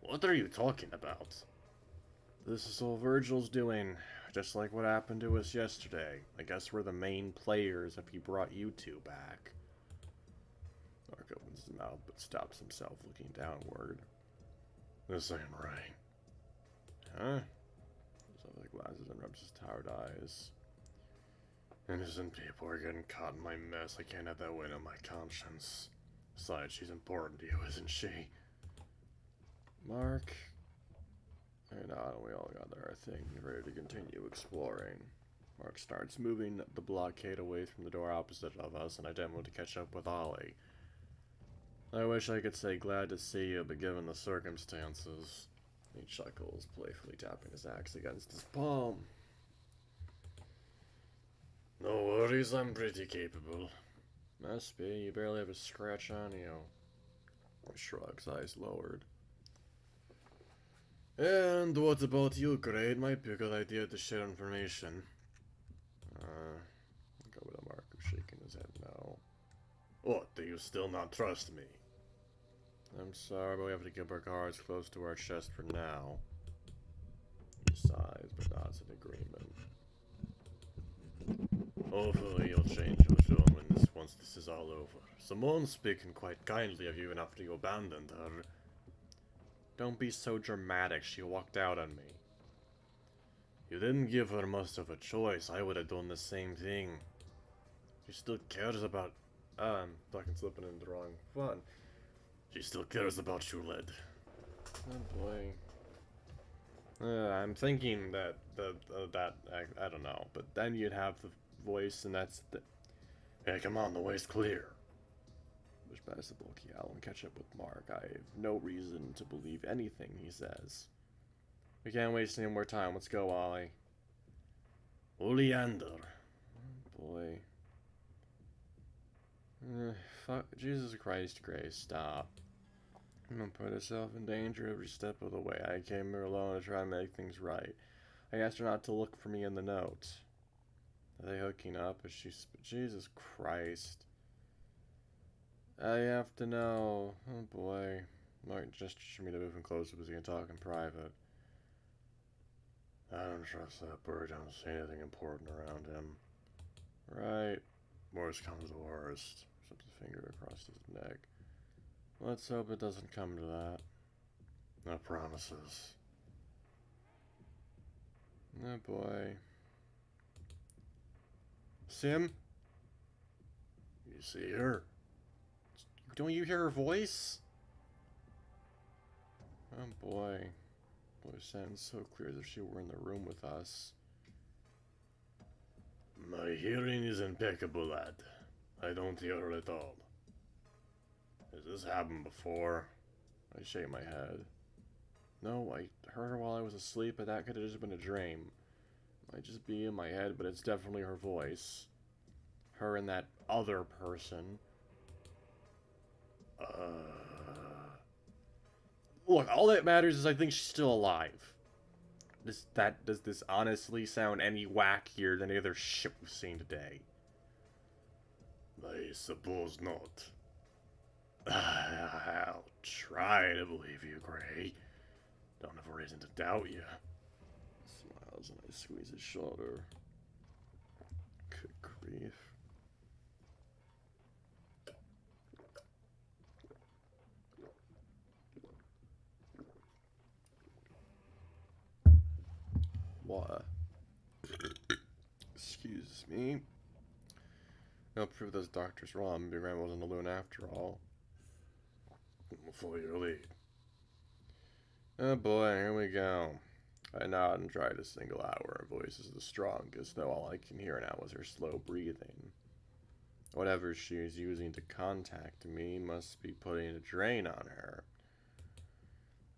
What are you talking about? This is all Virgil's doing, just like what happened to us yesterday. I guess we're the main players if he brought you two back. Mark opens his mouth but stops himself, looking downward. This ain't right. Huh? He lifts up the glasses and rubs his tired eyes. Innocent people are getting caught in my mess. I can't have that weight on my conscience. Besides, she's important to you, isn't she? Mark... I nod, and we all gather our things, ready to continue exploring. Mark starts moving the blockade away from the door opposite of us, and I demo to catch up with Ollie. I wish I could say glad to see you, but given the circumstances... He chuckles, playfully tapping his axe against his palm. No worries, I'm pretty capable. Must be, you barely have a scratch on you. He shrugs, eyes lowered. And what about you, Gray? It might be a good idea to share information. Go with a mark of shaking his head no. What, do you still not trust me? I'm sorry, but we have to keep our cards close to our chest for now. He sighs, but nods in agreement. Hopefully you'll change your tune once this is all over. Simone's speaking quite kindly of you even after you abandoned her. Don't be so dramatic, she walked out on me. You didn't give her much of a choice, I would have done the same thing. She still cares about... I'm fucking slipping into the wrong one. She still cares about you, Led. Oh boy. I'm thinking that, I don't know, but then you'd have the voice and that's the... Hey, come on, the way's clear. Push past the bulky owl and catch up with Mark. I have no reason to believe anything he says. We can't waste any more time. Let's go, Ollie. Oleander. Oh boy. Fuck. Jesus Christ, Grace, stop. I'm gonna put herself in danger every step of the way. I came here alone to try and make things right. I asked her not to look for me in the note. Are they hooking up? Is she... Jesus Christ. I have to know. Oh boy. Mark just for me to move him closer because he can talk in private. I don't trust that bird. I don't see anything important around him. Right. Worst comes to worst. Slips a finger across his neck. Let's hope it doesn't come to that. No promises. Oh boy. Sim? You see her? Don't you hear her voice? Oh boy. Voice sounds so clear as if she were in the room with us. My hearing is impeccable, lad. I don't hear her at all. Has this happened before? I shake my head. No, I heard her while I was asleep, but that could have just been a dream. Might just be in my head, but it's definitely her voice. Her and that other person. Look, all that matters is I think she's still alive. Does this honestly sound any wackier than any other shit we've seen today? I suppose not. I'll try to believe you, Gray. Don't have a reason to doubt you. Smiles and I squeeze his shoulder. Good grief. What? Excuse me. I'll prove those doctors wrong. Maybe Grandma wasn't a loon after all. We'll follow your lead. Oh boy, here we go. I nod and try to single out where her voice is the strongest, though all I can hear now is her slow breathing. Whatever she is using to contact me must be putting a drain on her.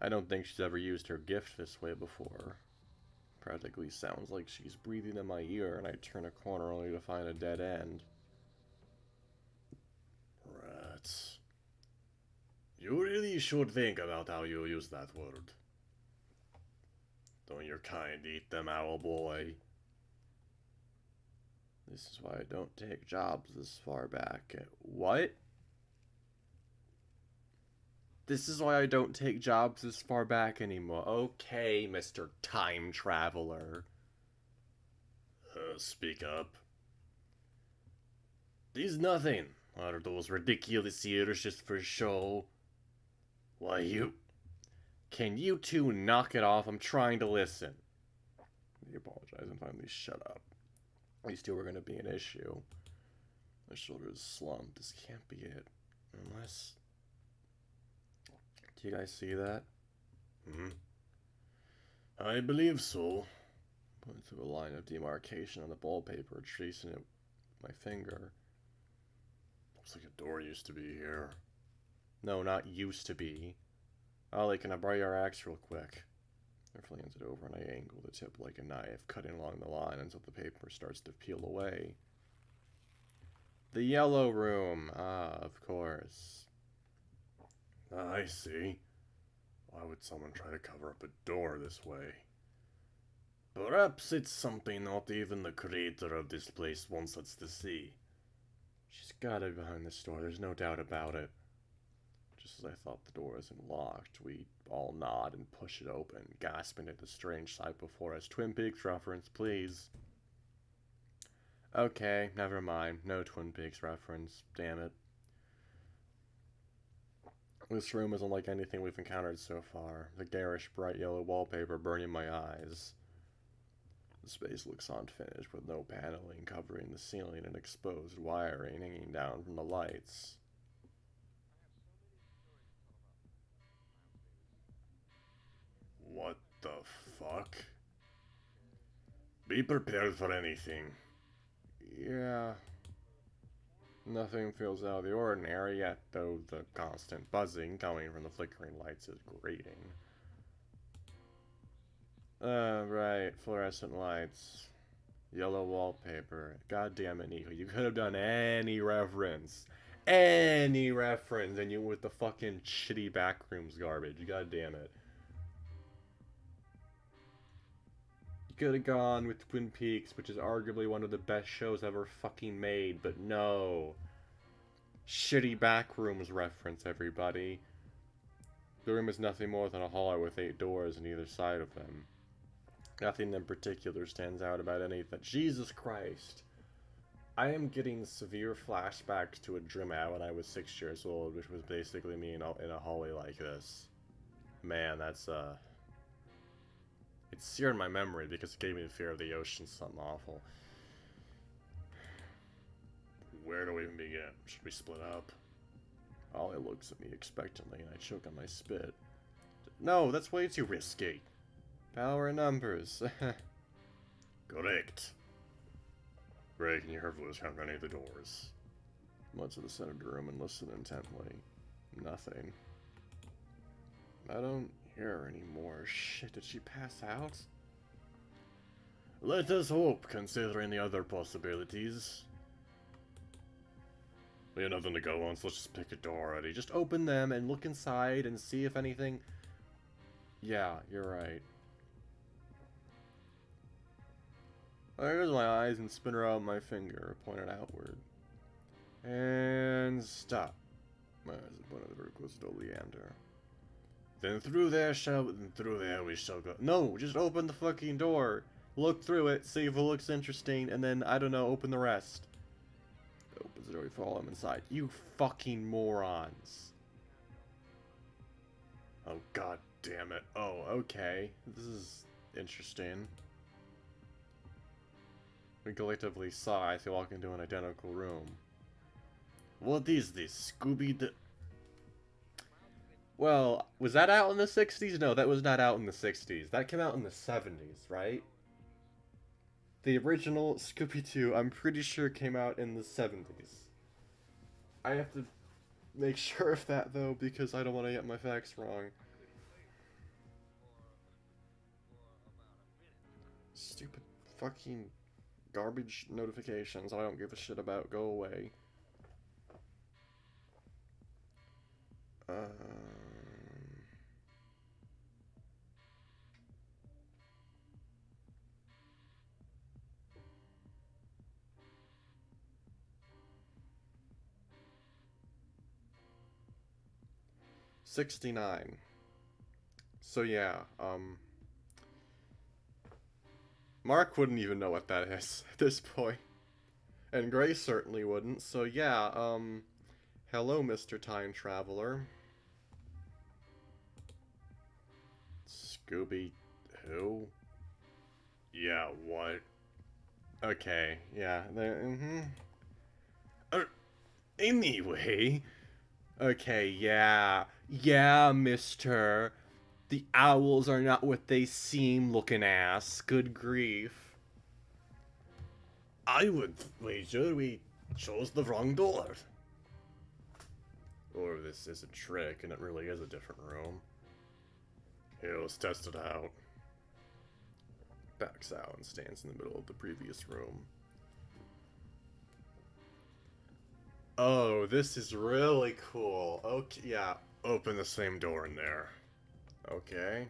I don't think she's ever used her gift this way before. Practically sounds like she's breathing in my ear, and I turn a corner only to find a dead end. Rats. You really should think about how you use that word. Don't your kind eat them, owl boy? This is why I don't take jobs this far back. What? This is why I don't take jobs this far back anymore. Okay, Mr. Time Traveler. Speak up. There's nothing. Are those ridiculous ears just for show? Why, you... Can you two knock it off? I'm trying to listen. He apologized and finally shut up. These two were going to be an issue. My shoulders slumped. This can't be it. Unless... Do you guys see that? I believe so. Put through a line of demarcation on the wallpaper, tracing it with my finger. Looks like a door used to be here. No, not used to be. Ollie, can I borrow your axe real quick? I flings it over and I angle the tip like a knife, cutting along the line until the paper starts to peel away. The yellow room. Ah, of course. I see. Why would someone try to cover up a door this way? Perhaps it's something not even the creator of this place wants us to see. She's gotta be behind this door, there's no doubt about it. Just as I thought the door isn't locked, we all nod and push it open, gasping at the strange sight before us. Twin Peaks reference, please. Okay, never mind. No Twin Peaks reference. Damn it. This room isn't like anything we've encountered so far. The garish, bright yellow wallpaper burning my eyes. The space looks unfinished, with no paneling covering the ceiling and exposed wiring hanging down from the lights. What the fuck? Be prepared for anything. Yeah. Nothing feels out of the ordinary, yet though the constant buzzing coming from the flickering lights is grating. Right, fluorescent lights. Yellow wallpaper. God damn it, Nico. You could have done any reference. Any reference, and you with the fucking shitty backrooms garbage. God damn it. You could have gone with Twin Peaks, which is arguably one of the best shows ever fucking made, but no. Shitty backrooms reference, everybody. The room is nothing more than a hallway with 8 doors on either side of them. Nothing in particular stands out about anything. Jesus Christ. I am getting severe flashbacks to a dream I had when I was 6 years old, which was basically me in a hallway like this. Man, that's, it's seared in my memory because it gave me the fear of the ocean, something awful. Where do we even begin? Should we split up? Ollie looks at me expectantly and I choke on my spit. No, that's way too risky. Power in numbers. Correct. Ray, can you hear voice count any of the doors? I went to the center of the room and listened intently. Nothing. I don't hear her anymore. Shit, did she pass out? Let us hope, considering the other possibilities. We have nothing to go on, so let's just pick a door already. Just open them and look inside and see if anything... Yeah, you're right. I close my eyes and spin around my finger, pointed outward. And stop. My eyes are pointed very close to Oleander. Then through there we shall go. No, just open the fucking door. Look through it, see if it looks interesting, and then, I don't know, open the rest. Opens the door, we follow him inside. You fucking morons. Oh, god damn it. Oh, okay. This is interesting. We collectively sigh as we walk into an identical room. What is this, Scooby-Doo? Well, was that out in the 60s? No, that was not out in the 60s. That came out in the 70s, right? The original Scooby-Doo, I'm pretty sure, came out in the 70s. I have to make sure of that, though, because I don't want to get my facts wrong. Stupid fucking garbage notifications I don't give a shit about. Go away. 69. So yeah, Mark wouldn't even know what that is at this point. And Grace certainly wouldn't, so yeah, hello, Mr. Time Traveler. Scooby-Who? Yeah, what? Okay, yeah, anyway... Okay, yeah, mister. The owls are not what they seem, looking ass. Good grief. I would wager we chose the wrong door. Or this is a trick and it really is a different room. Here, let's test it out. Backs out and stands in the middle of the previous room. Oh, this is really cool. Okay, yeah, open the same door in there. Okay.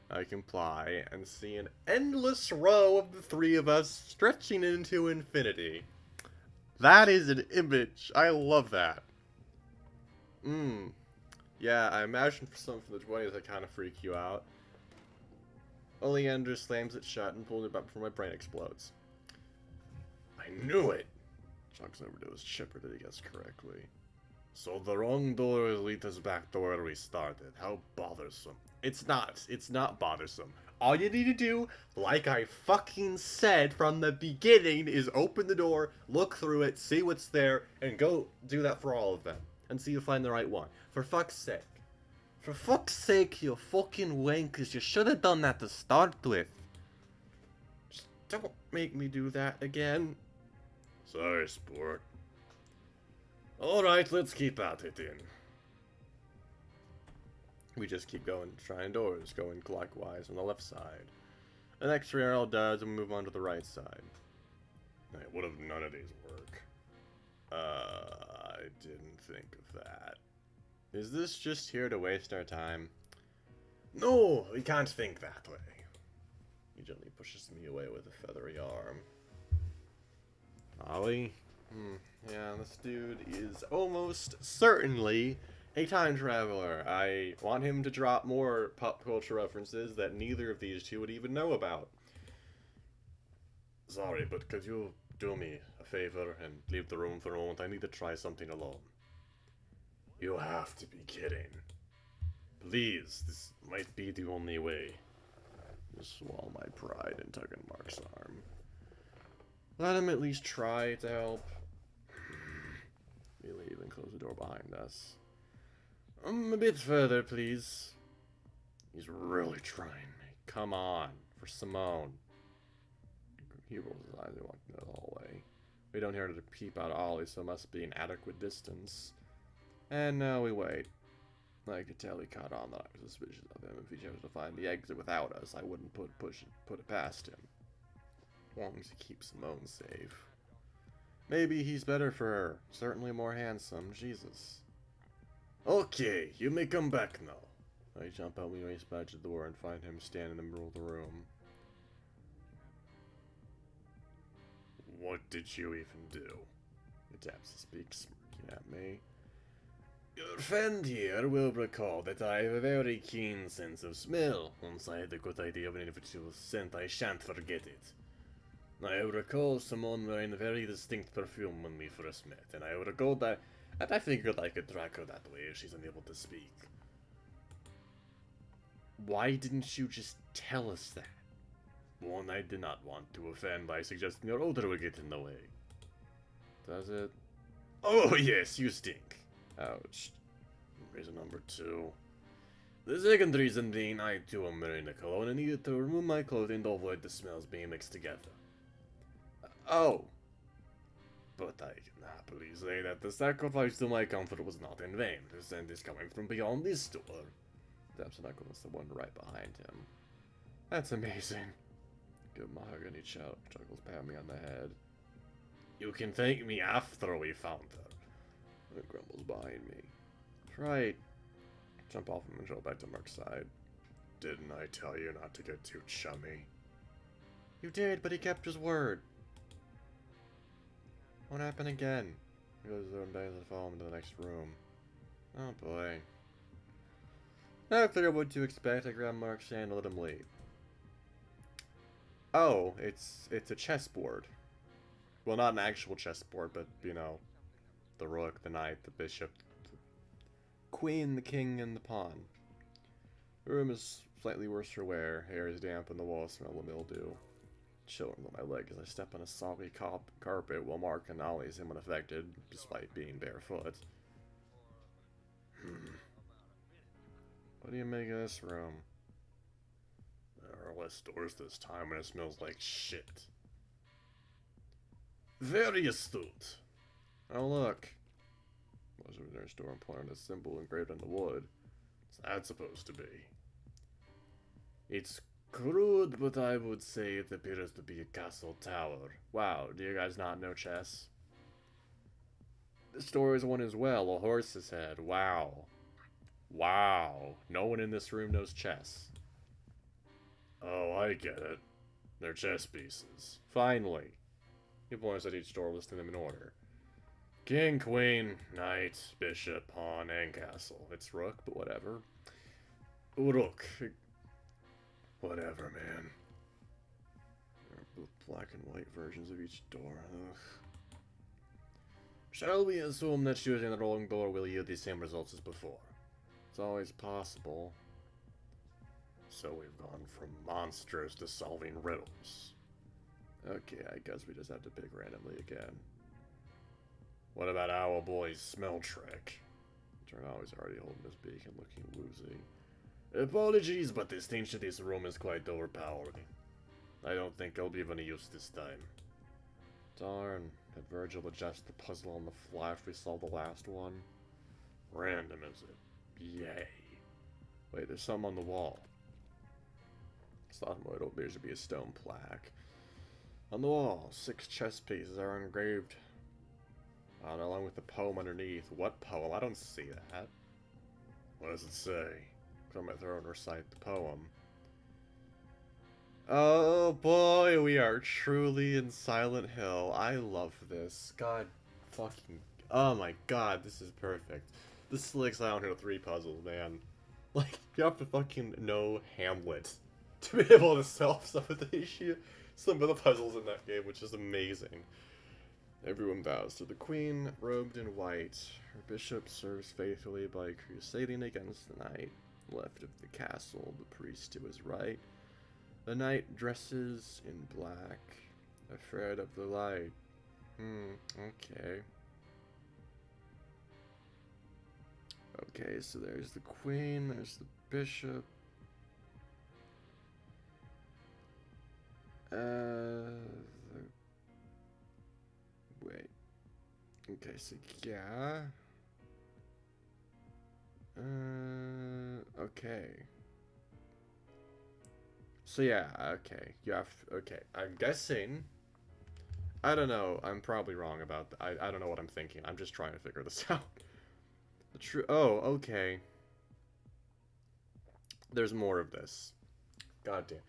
I comply and see an endless row of the three of us stretching into infinity. That is an image. I love that. Yeah, I imagine for some from the 20s that kind of freak you out. Oleander slams it shut and pulls it back before my brain explodes. I knew it! Chucks over to his chipper that he guessed correctly. So the wrong door is Lita's back door where we started. How bothersome. It's not bothersome. All you need to do, like I fucking said from the beginning, is open the door, look through it, see what's there, and go do that for all of them. And see you find the right one. For fuck's sake. For fuck's sake, you fucking wankers. You should have done that to start with. Just don't make me do that again. Sorry, sport. Alright, let's keep at it then. We just keep going, trying doors, going clockwise on the left side. The next arrow does, and we move on to the right side. Hey, what if none of these work? I didn't think of that. Is this just here to waste our time? No, we can't think that way. He gently pushes me away with a feathery arm. Ollie? Yeah, this dude is almost certainly A time traveler. I want him to drop more pop culture references that neither of these two would even know about. Sorry, but could you do me a favor and leave the room for a moment? I need to try something alone. You have to be kidding. Please, this might be the only way. Just swallow my pride and tug at Mark's arm. Let him at least try to help. We leave and close the door behind us. A bit further, please. He's really trying. Come on, for Simone. He rolls his eyes and walks into the hallway. We don't hear her peep out Ollie, so it must be an adequate distance. And now we wait. I could tell he caught on that I was suspicious of him. If he chose to find the exit without us, I wouldn't put it past him. As long as he keeps Simone safe. Maybe he's better for her. Certainly more handsome. Jesus. Okay, you may come back now. I jump out, we race back to the door and find him standing in the middle of the room. What did you even do? He taps to speak, smirking at me. Your friend here will recall that I have a very keen sense of smell. Once I had a good idea of an individual scent, I shan't forget it. I recall Simone wearing a very distinct perfume when we first met, and I recall that I figured I could track her that way if she's unable to speak. Why didn't you just tell us that? One, I did not want to offend by suggesting your odor would get in the way. Does it? Oh yes, you stink. Ouch. Reason number 2. The second reason being I too am wearing a cologne and needed to remove my clothing to avoid the smells being mixed together. Oh. But I can happily say that the sacrifice to my comfort was not in vain. The scent is coming from beyond this door. Taps an knuckle the one right behind him. That's amazing. Good mahogany chuckles pat me on the head. You can thank me after we found her. It grumbles behind me. Right. Jump off him and go back to Mark's side. Didn't I tell you not to get too chummy? You did, but he kept his word. What happened again? He goes to the back and follow him to the next room. Oh boy. Not clear what to expect. I grab Mark's hand and let him leave. Oh, it's a chessboard. Well, not an actual chessboard, but, you know, the rook, the knight, the bishop, the queen, the king, and the pawn. The room is slightly worse for wear. Hair is damp and the walls smell of mildew. Chilling on my leg as I step on a soggy carpet while Mark and Ollie seem unaffected, despite being barefoot. What do you make of this room? There are less doors this time and it smells like shit. Very astute. Oh look. Was over their store and pointed a symbol engraved on the wood. What's that supposed to be? It's crude, but I would say it appears to be a castle tower. Wow, do you guys not know chess? This store is one as well, a horse's head. Wow. Wow. No one in this room knows chess. Oh, I get it. They're chess pieces. Finally. He points at each door, listing them in order. King, queen, knight, bishop, pawn, and castle. It's rook, but whatever. Rook. Whatever, man. There are both black and white versions of each door. Ugh. Shall we assume that choosing the wrong door will yield the same results as before? It's always possible. So we've gone from monsters to solving riddles. Okay, I guess we just have to pick randomly again. What about Owl Boy's smell trick? Turnout is already holding his beak and looking woozy. Apologies, but the stench of this room is quite overpowering. I don't think I'll be of any use this time. Darn, did Virgil adjust the puzzle on the fly after we solved the last one? Random, is it? Yay. Wait, there's something on the wall. It appears to be a stone plaque. On the wall, 6 chess pieces are engraved. Along with the poem underneath. What poem? I don't see that. What does it say? Clear my throat and recite the poem. Oh boy, we are truly in Silent Hill. I love this. God fucking... Oh my god, this is perfect. This is like Silent Hill 3 puzzles, man. Like, you have to fucking know Hamlet to be able to solve some of the issue, some of the puzzles in that game, which is amazing. Everyone bows to the queen, robed in white. Her bishop serves faithfully by crusading against the knight. Left of the castle, the priest to his right. The knight dresses in black, afraid of the light. Okay. Okay, so there's the queen, there's the bishop. Wait. Okay, so yeah. Okay. So yeah, okay. You have, okay. I'm guessing. I don't know. I'm probably wrong about that. I don't know what I'm thinking. I'm just trying to figure this out. The true. Oh, okay. There's more of this. God damn.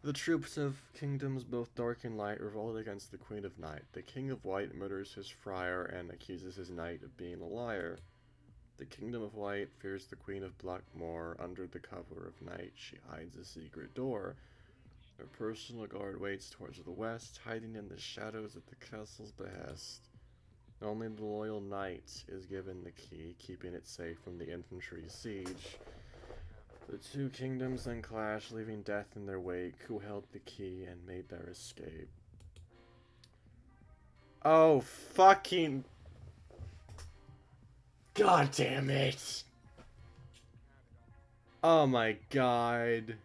The troops of kingdoms both dark and light revolt against the Queen of Night. The King of White murders his friar and accuses his knight of being a liar. The Kingdom of White fears the Queen of Blackmoor. Under the cover of night, she hides a secret door. Her personal guard waits towards the west, hiding in the shadows at the castle's behest. Only the loyal knight is given the key, keeping it safe from the infantry siege. The two kingdoms then clash, leaving death in their wake, who held the key and made their escape. Oh, fucking... God damn it! Oh my god.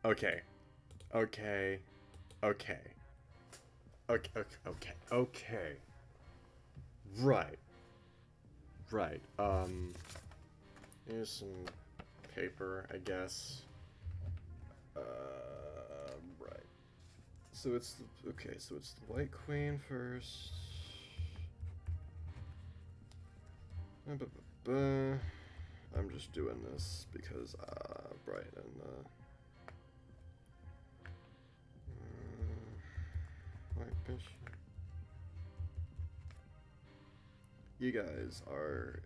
Okay. Okay. Okay. Okay, okay, okay, okay. Right. Right. Here's some paper, I guess. Right. So it's the, okay, so it's the White Queen first. I'm just doing this because, right, and, White Bishop. You guys are,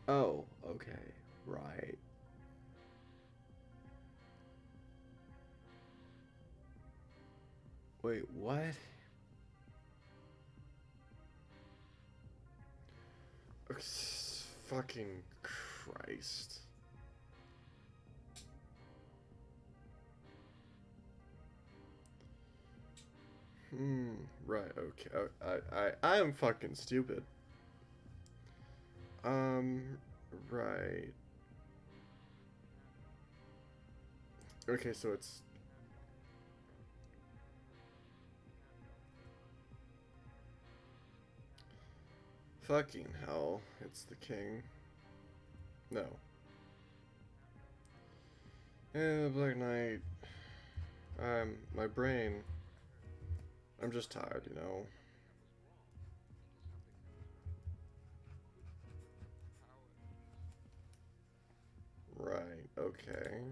oh, okay, right. Wait, what? Fucking Christ. Right, okay. I am fucking stupid. Right. Okay, so it's... Fucking hell. It's the king. No. Yeah, Black Knight. My brain. I'm just tired, you know. Right, okay.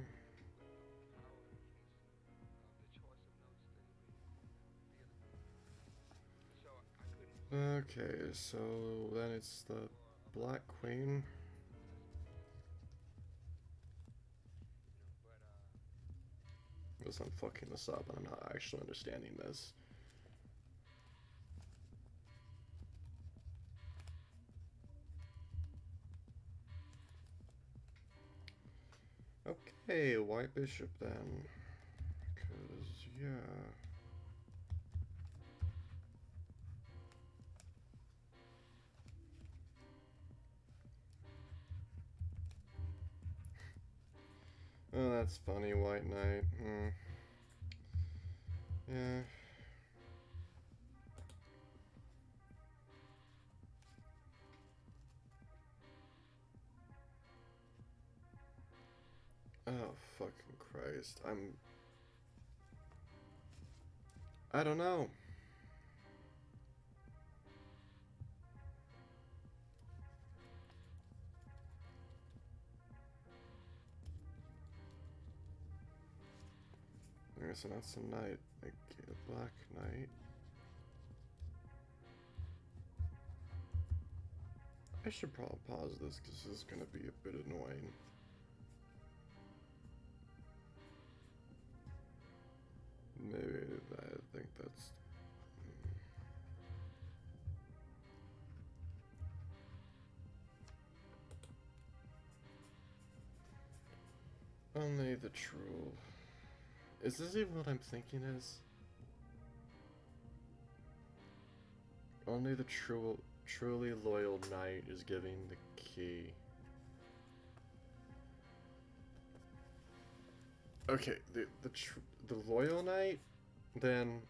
Okay, so then it's the Black Queen. Unless I'm fucking this up and I'm not actually understanding this. Okay, White Bishop then. Because, yeah. Oh, that's funny, White Knight. Yeah. Oh, fucking Christ. I don't know. Okay, so that's a knight. Okay, a black knight. I should probably pause this because this is going to be a bit annoying. Maybe I think that's... Only the true... Is this even what I'm thinking is? Only the truly loyal knight is giving the key. Okay, the loyal knight? Then,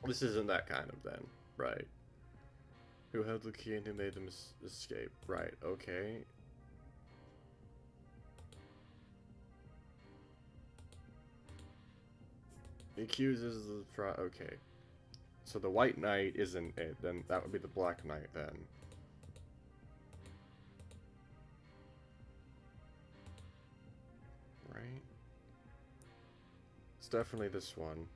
this isn't that kind of then, right? Who held the key and who made them escape, right? Okay. He accuses the okay. So the white knight isn't it, then that would be the black knight then. Right? It's definitely this one.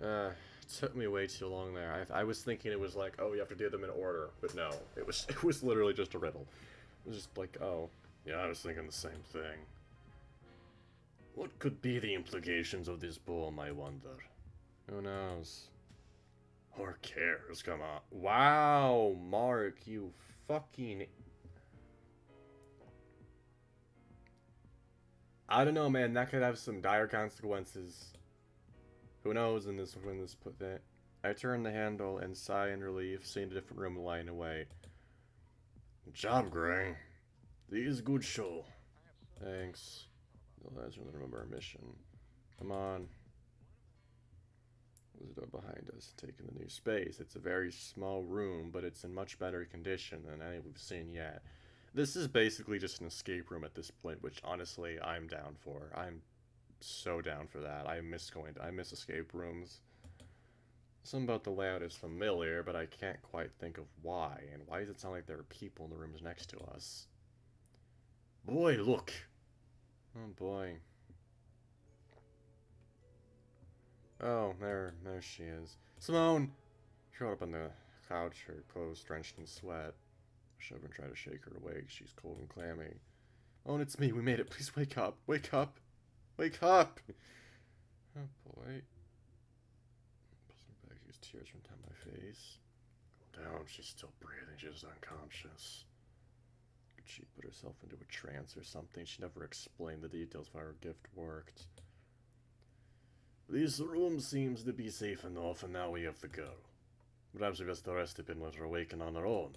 It took me way too long there. I was thinking it was like, oh, you have to do them in order, but no. It was literally just a riddle. It was just like, oh, yeah, I was thinking the same thing. What could be the implications of this poem, I wonder? Who knows? Or cares, come on. Wow, Mark, you fucking... I don't know, man, that could have some dire consequences. Who knows when this put that. I turn the handle and sigh in relief, seeing a different room lying away. Good job, Gray. These good show. Thanks. Let's remember our mission. Come on. There's a door behind us, taking the new space. It's a very small room, but it's in much better condition than any we've seen yet. This is basically just an escape room at this point, which honestly I'm down for. I'm so down for that. I miss escape rooms. Something about the layout is familiar, but I can't quite think of why. And why does it sound like there are people in the rooms next to us? Boy, look! Oh boy. Oh, there she is. Simone! She showed up on the couch, her clothes drenched in sweat. I should have tried to shake her awake. She's cold and clammy. Oh, and it's me. We made it. Please wake up. Wake up. Wake up! Oh boy. Pulling back his tears from down my face. Go down. She's still breathing. She's unconscious. Could she put herself into a trance or something? She never explained the details of how her gift worked. This room seems to be safe enough, and now we have to go. Perhaps we best rest a bit and let her awaken on her own.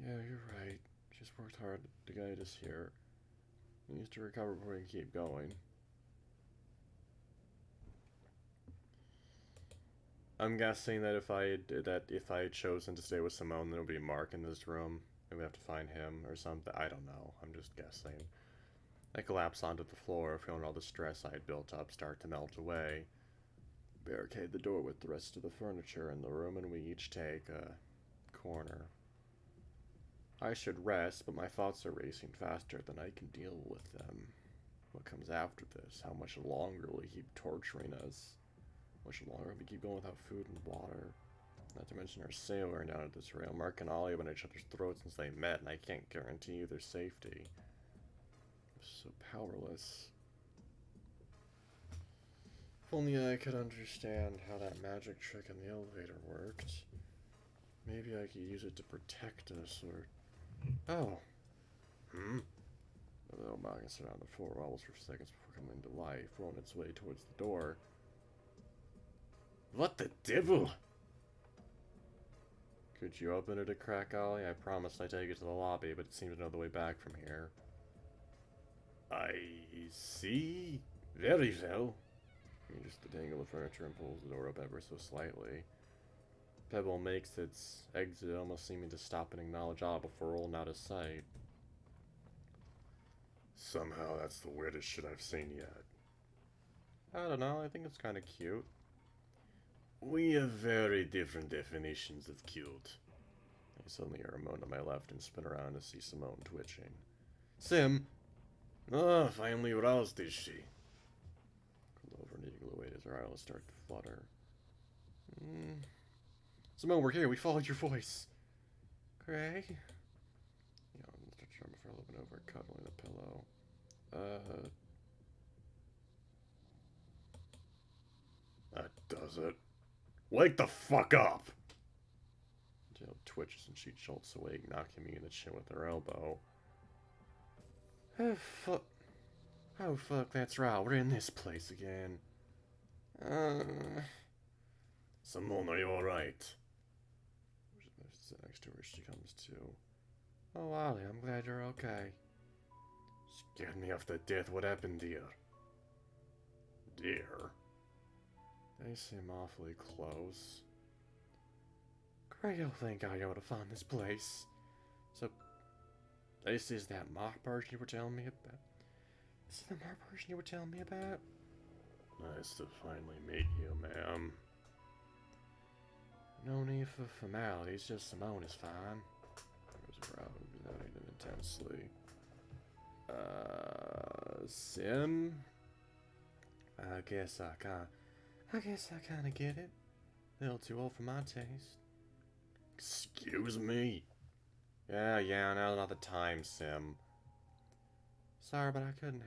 Yeah, you're right. She's worked hard to guide us here. We need to recover before we can keep going. I'm guessing that if I had chosen to stay with Simone, there would be Mark in this room, and we'd have to find him or something. I don't know. I'm just guessing. I collapse onto the floor, feeling all the stress I had built up start to melt away. Barricade the door with the rest of the furniture in the room, and we each take a corner. I should rest, but my thoughts are racing faster than I can deal with them. What comes after this? How much longer will he keep torturing us? How much longer will we keep going without food and water? Not to mention our sailor down at this rail. Mark and Ollie have been at each other's throats since they met, and I can't guarantee you their safety. So powerless. If only I could understand how that magic trick in the elevator worked. Maybe I could use it to protect us, or... Oh. The little body sat on the floor wobbles for seconds before coming to life, rolling its way towards the door. What the devil? Could you open it a crack, Ollie? I promised I'd take it to the lobby, but it seems to know the way back from here. I see. Very well. He just detangle the furniture and pulls the door up ever so slightly. Pebble makes its exit, almost seeming to stop and acknowledge Olive before rolling out of sight. Somehow that's the weirdest shit I've seen yet. I don't know, I think it's kind of cute. We have very different definitions of cute. I suddenly hear a moan to my left and spin around to see Simone twitching. Sim! Oh, finally roused is she? Curled over and eagerly waited as her eyelids started to flutter. Simone, we're here. We followed your voice. Craig? Yawned, stretched her arm before looking over and cuddling the pillow. That does it. Wake the fuck up! Jill twitches and she jolts awake, knocking me in the chin with her elbow. Oh, fuck. Oh, fuck, that's right. We're in this place again. Simone, are you alright? Sit next to her, she comes to. Oh, Ollie, I'm glad you're okay. Scared me off to death. What happened, dear? Dear? They seem awfully close. Craig, I don't think I ought to find this place. So, this is that mock person you were telling me about? This is the mock person you were telling me about? Nice to finally meet you, ma'am. No need for formalities, just Simone is fine. Goes around, examining intensely. Sim? I guess I kinda get it. A little too old for my taste. Excuse me? Yeah, now's not the time, Sim. Sorry I couldn't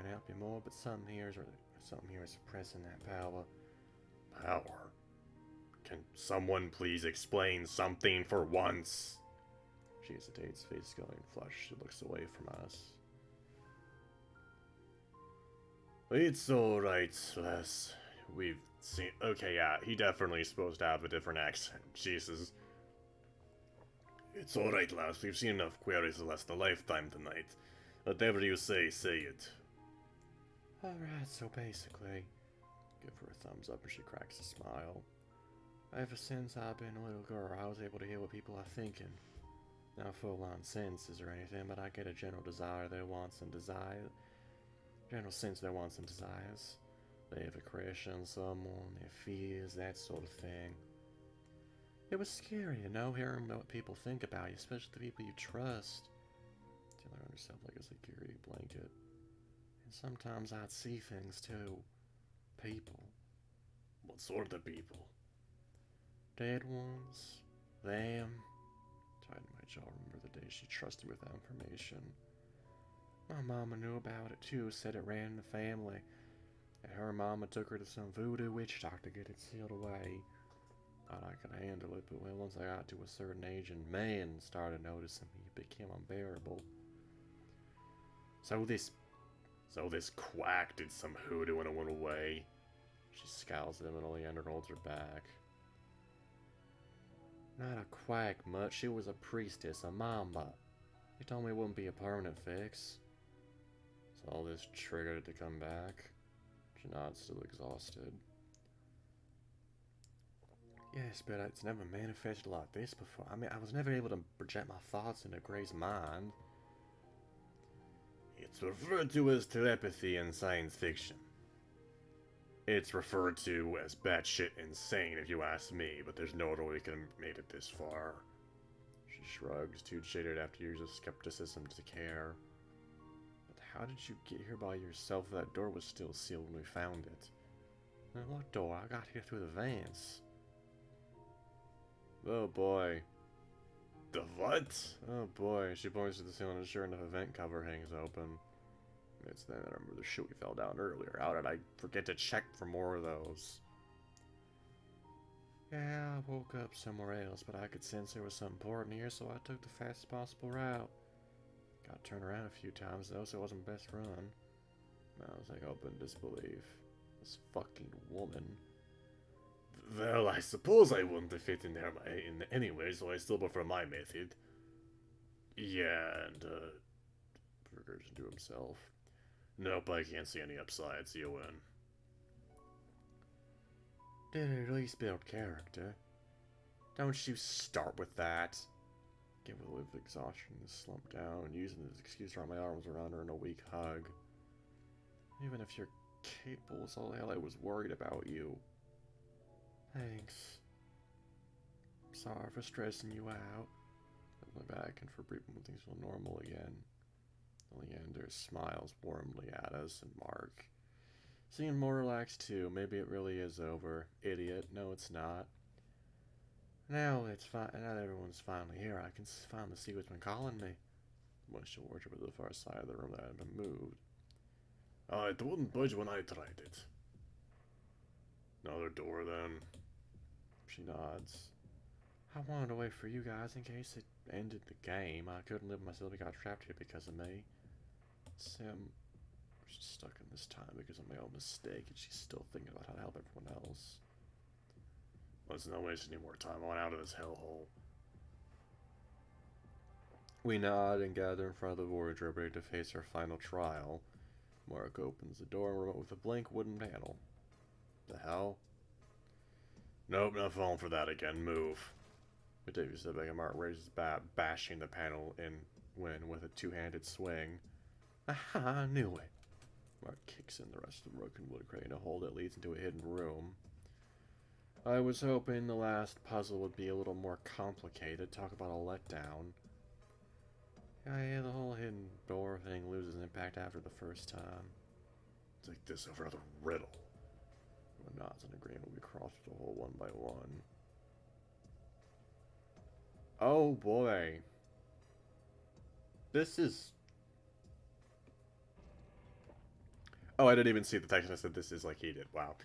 help you more, but something here is suppressing that power. Power? Can someone please explain something for once? She hesitates, face going flushed. She looks away from us. It's alright, Les. We've seen. Okay, yeah, he definitely is supposed to have a different accent. Jesus. It's alright, lass. We've seen enough queries to last a lifetime tonight. Whatever you say, say it. Alright, so basically, give her a thumbs up and she cracks a smile. Ever since I've been a little girl, I was able to hear what people are thinking. Not full-on senses or anything, but I get a general desire, their wants and desires. General sense of their wants and desires. They have a crush on someone, their fears, that sort of thing. It was scary, hearing what people think about you, especially the people you trust. Taylor on herself like a security blanket. And sometimes I'd see things too. People. What sort of people? Dead ones. Them. Tightened my jaw, remember the day she trusted me with that information. My mama knew about it too, said it ran in the family. And her mama took her to some voodoo witch doctor to get it sealed away. Thought I could handle it, but once I got to a certain age and man started noticing me, it became unbearable. So this quack did some hoodoo and it went away. She scowls at him and Oleander holds her back. Not a quack much, she was a priestess, a mamba. He told me it wouldn't be a permanent fix. So all this triggered it to come back. She nods, still exhausted. Yes, but it's never manifested like this before. I mean, I was never able to project my thoughts into Gray's mind. It's referred to as telepathy in science fiction. It's referred to as batshit insane if you ask me, but there's no other way we could have made it this far. She shrugs, too jaded after years of skepticism to care. But how did you get here by yourself? That door was still sealed when we found it. And what door? I got here through the vents. Oh boy. The what? Oh boy. She points to the ceiling and sure enough a vent cover hangs open. It's then I remember the chute we fell down earlier. How did I forget to check for more of those? Yeah, I woke up somewhere else, but I could sense there was something important here, so I took the fastest possible route. Got turned around a few times though, so it wasn't best run. I was like open disbelief. This fucking woman. Well, I suppose I wouldn't have fit in there anyway, so I still prefer my method. Yeah, and, Burgers to himself. Nope, I can't see any upsides. You win. Did it at least build character? Don't you start with that. Get with a little exhaustion and slump down, and using this excuse to wrap my arms around her in a weak hug. Even if you're capable as all hell, I was worried about you. Thanks. I'm sorry for stressing you out. I went back and for briefing when things feel normal again. Oleander smiles warmly at us, and Mark seemed more relaxed too. Maybe it really is over. Idiot. No, it's not. Now it's fine. Now that everyone's finally here, I can finally see what's been calling me. Moisture wardrobe at the far side of the room that had been moved. It wouldn't budge when I tried it. Another door, then. She nods. I wanted to wait for you guys in case it ended the game. I couldn't live myself. Got trapped here because of me. Sim, she's stuck in this time because of my own mistake, and she's still thinking about how to help everyone else. Let's not waste any more time. I want out of this hellhole. We nod and gather in front of the wardrobe ready to face our final trial. Mark opens the door and remote with a blank wooden panel. The hell? Nope, not falling for that again. Move. Batavia steps back and Mark raises his bat, bashing the panel in with a two-handed swing. Aha, I knew it. Mark kicks in the rest of the broken wood crate in a hole that leads into a hidden room. I was hoping the last puzzle would be a little more complicated. Talk about a letdown. Yeah, the whole hidden door thing loses impact after the first time. Take this over another riddle. Everyone nods in agreement. We cross the hole one by one. Oh boy. This is... Oh, I didn't even see the text. I said this is like he did. Wow.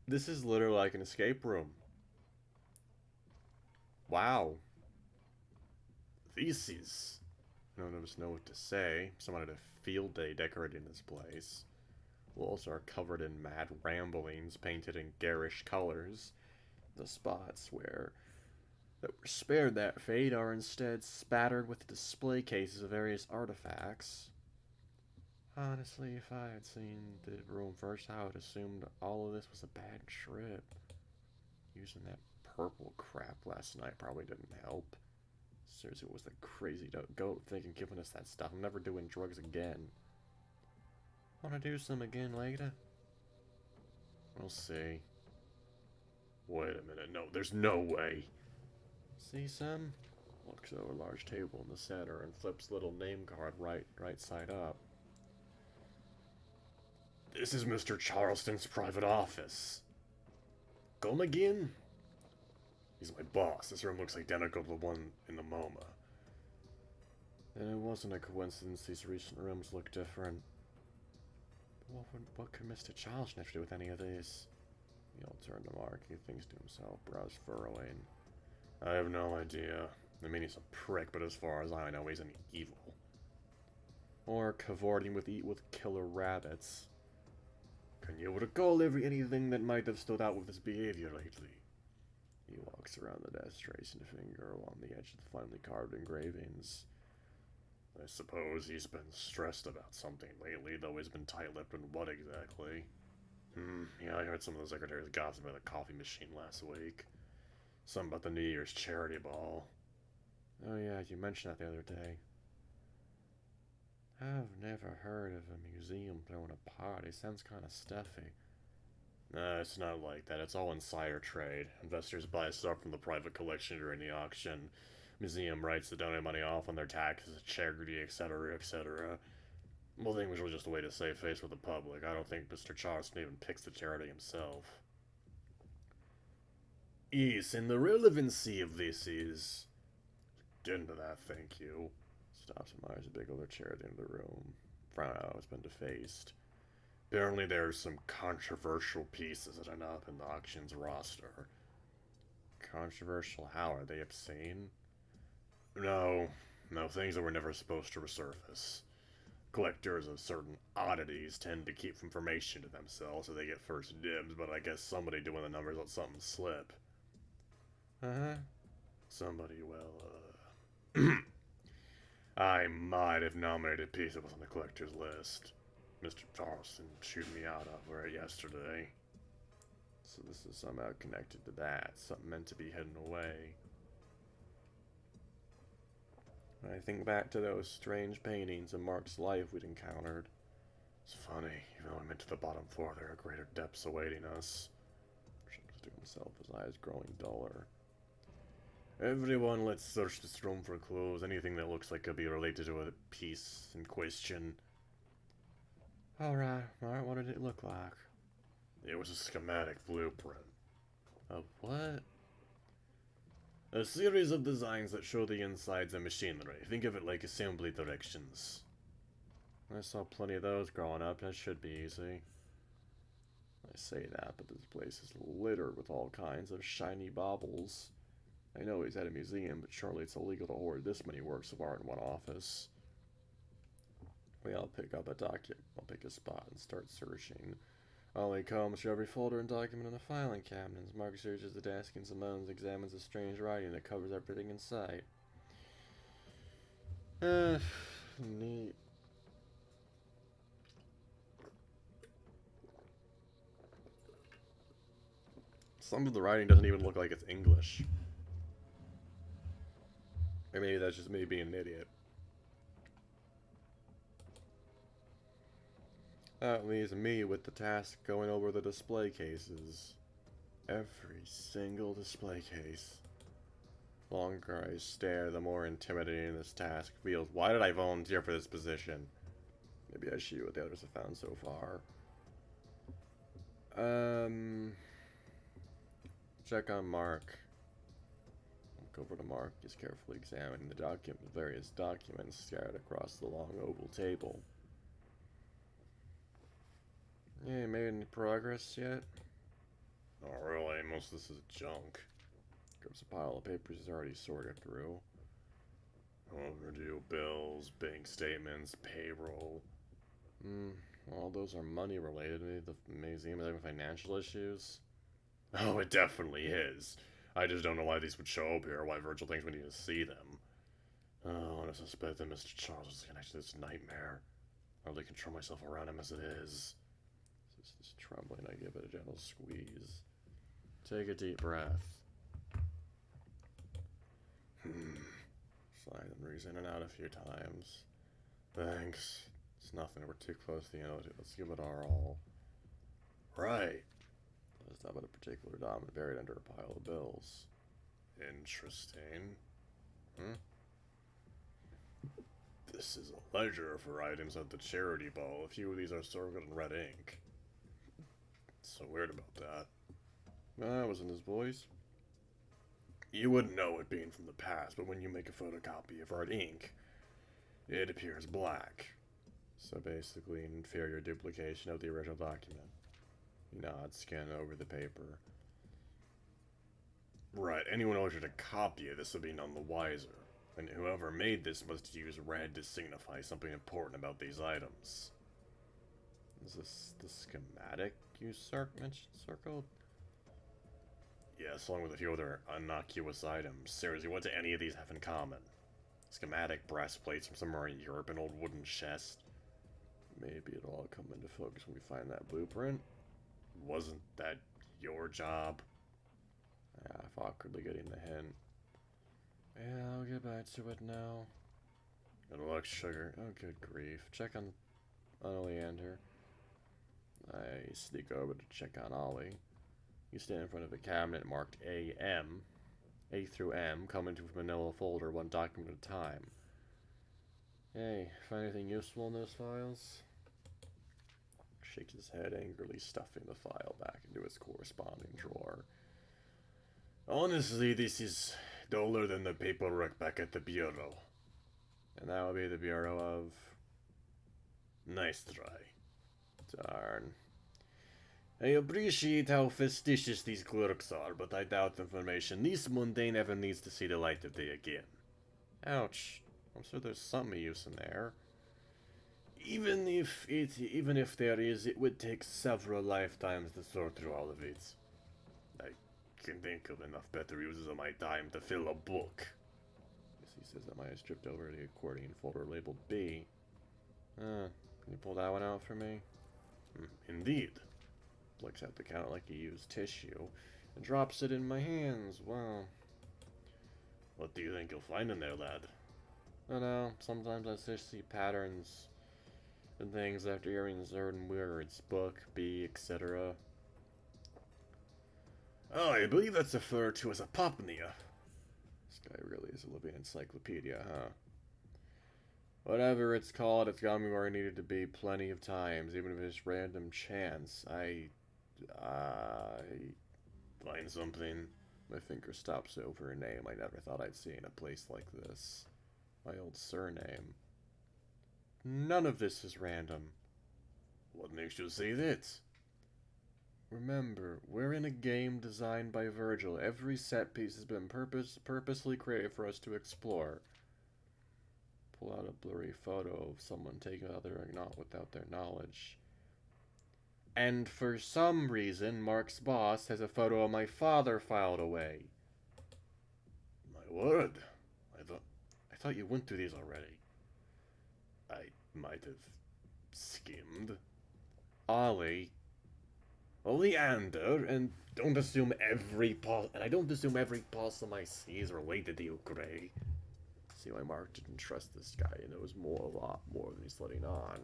This is literally like an escape room. Wow. This is... None of us know what to say. Someone had a field day decorating this place. Walls are covered in mad ramblings, painted in garish colors. The spots that were spared that fate are instead spattered with display cases of various artifacts. Honestly, if I had seen the room first, I would have assumed all of this was a bad trip. Using that purple crap last night probably didn't help. Seriously, what was that crazy goat thinking giving us that stuff? I'm never doing drugs again. Wanna do some again later? We'll see. Wait a minute, no, there's no way. See, Sam? Looks over a large table in the center and flips little name card right side up. This is Mr. Charleston's private office. Come again? He's my boss. This room looks identical to the one in the MoMA. And it wasn't a coincidence these recent rooms look different. What could Mr. Charleston have to do with any of this? He'll turn to Mark. He thinks to himself, brows furrowing. I have no idea. I mean, he's a prick, but as far as I know, he's an evil. Or cavorting with killer rabbits. Can you recall anything that might have stood out with his behavior lately? He walks around the desk, tracing a finger along the edge of the finely carved engravings. I suppose he's been stressed about something lately, though he's been tight-lipped on what exactly. Yeah, I heard some of the secretaries gossip about the coffee machine last week. Something about the New Year's charity ball. Oh yeah, you mentioned that the other day. I've never heard of a museum throwing a party. Sounds kind of stuffy. Nah, it's not like that. It's all insider trade. Investors buy stuff from the private collection during the auction. Museum writes to donate money off on their taxes, charity, etc., etc. The whole thing was really just a way to save face with the public. I don't think Mr. Charleston even picks the charity himself. Yes, and the relevancy of this is... Get into that, thank you. Stops and admires a big older chair at the end of the room. Frown out how it's been defaced. Apparently there's some controversial pieces that are not in the auction's roster. Controversial how? Are they obscene? No, things that were never supposed to resurface. Collectors of certain oddities tend to keep information to themselves so they get first dibs, but I guess somebody doing the numbers let something slip. Somebody, I might have nominated a piece that was on the collector's list. Mr. Charleston chewed me out over it yesterday. So this is somehow connected to that. Something meant to be hidden away. When I think back to those strange paintings of Mark's life we'd encountered. It's funny, even though we went to the bottom floor, there are greater depths awaiting us. Chuckles to himself, his eyes growing duller. Everyone, let's search this room for clues. Anything that looks like could be related to a piece in question. Alright, what did it look like? It was a schematic blueprint. Of what? A series of designs that show the insides of machinery. Think of it like assembly directions. I saw plenty of those growing up. That should be easy. I say that, but this place is littered with all kinds of shiny baubles. I know he's at a museum, but surely it's illegal to hoard this many works of art in one office. I'll pick up a document. I'll pick a spot and start searching. Ollie combs through every folder and document in the filing cabinets. Mark searches the desk and Simone examines the strange writing that covers everything in sight. Neat. Some of the writing doesn't even look like it's English. Or maybe that's just me being an idiot. That leaves me with the task going over the display cases. Every single display case. The longer I stare, the more intimidating this task feels. Why did I volunteer for this position? Maybe I should see what the others have found so far. Check on Mark. Go over to Mark. He's carefully examining the various documents scattered across the long oval table. Yeah, you made any progress yet? Not really. Most of this is junk. Grabs a pile of papers he's already sorted through. Overdue bills, bank statements, payroll. All those are money related. Maybe the museum is having financial issues? Oh, it definitely is. I just don't know why these would show up here, why Virgil thinks we need to see them. Oh, I want to suspect that Mr. Charles is connected to this nightmare. I hardly control myself around him as it is. This is trembling. I give it a gentle squeeze. Take a deep breath. Slide and breathe in and out a few times. Thanks. It's nothing. We're too close to the end of it. Let's give it our all. Right. Let's stop at a particular document buried under a pile of bills. Interesting. This is a ledger for items at the charity ball. A few of these are circled in red ink. So weird about that. That wasn't his voice. You wouldn't know it being from the past, but when you make a photocopy of red ink, it appears black. So basically an inferior duplication of the original document. You nod, scan over the paper. Right, anyone ordered a copy of this would be none the wiser. And whoever made this must use red to signify something important about these items. Is this the schematic you circled? Yes, along with a few other innocuous items. Seriously, what do any of these have in common? Schematic brass plates from somewhere in Europe, an old wooden chest. Maybe it'll all come into focus when we find that blueprint. Wasn't that your job? Half awkwardly getting the hint. Yeah, I'll get back to it now. Good luck, sugar. Oh, good grief. Check on Oleander. I sneak over to check on Ollie. You stand in front of a cabinet marked A through M, coming to a manila folder, one document at a time. Hey, find anything useful in those files? Shakes his head angrily, stuffing the file back into its corresponding drawer. Honestly, this is duller than the paperwork back at the Bureau. And that would be the Bureau of... Nice try. Darn. I appreciate how fastidious these clerks are, but I doubt information this mundane ever needs to see the light of day again. Ouch. I'm sure there's some use in there. Even if there is, it would take several lifetimes to sort through all of it. I can think of enough better uses of my time to fill a book. He says that my eyes dripped over the accordion folder labeled B. Can you pull that one out for me? Indeed. Flicks out the counter like he used tissue, and drops it in my hands. Wow. What do you think you'll find in there, lad? I don't know. Sometimes I just see patterns and things after hearing certain words. Book, bee, etc. Oh, I believe that's referred to as apopnea. It really is a living encyclopedia, huh? Whatever it's called, it's got me where I needed to be plenty of times, even if it's random chance. I find something. My finger stops over a name I never thought I'd see in a place like this. My old surname. None of this is random. What makes you say that? Remember, we're in a game designed by Virgil. Every set piece has been purposely created for us to explore. Pull out a blurry photo of someone taken without their knowledge. And for some reason, Mark's boss has a photo of my father filed away. My word. I thought you went through these already. I might have skimmed. Ollie. Oleander, and I don't assume every pulse I see is related to you, Gray. See why Mark didn't trust this guy. He knows a lot more than he's letting on.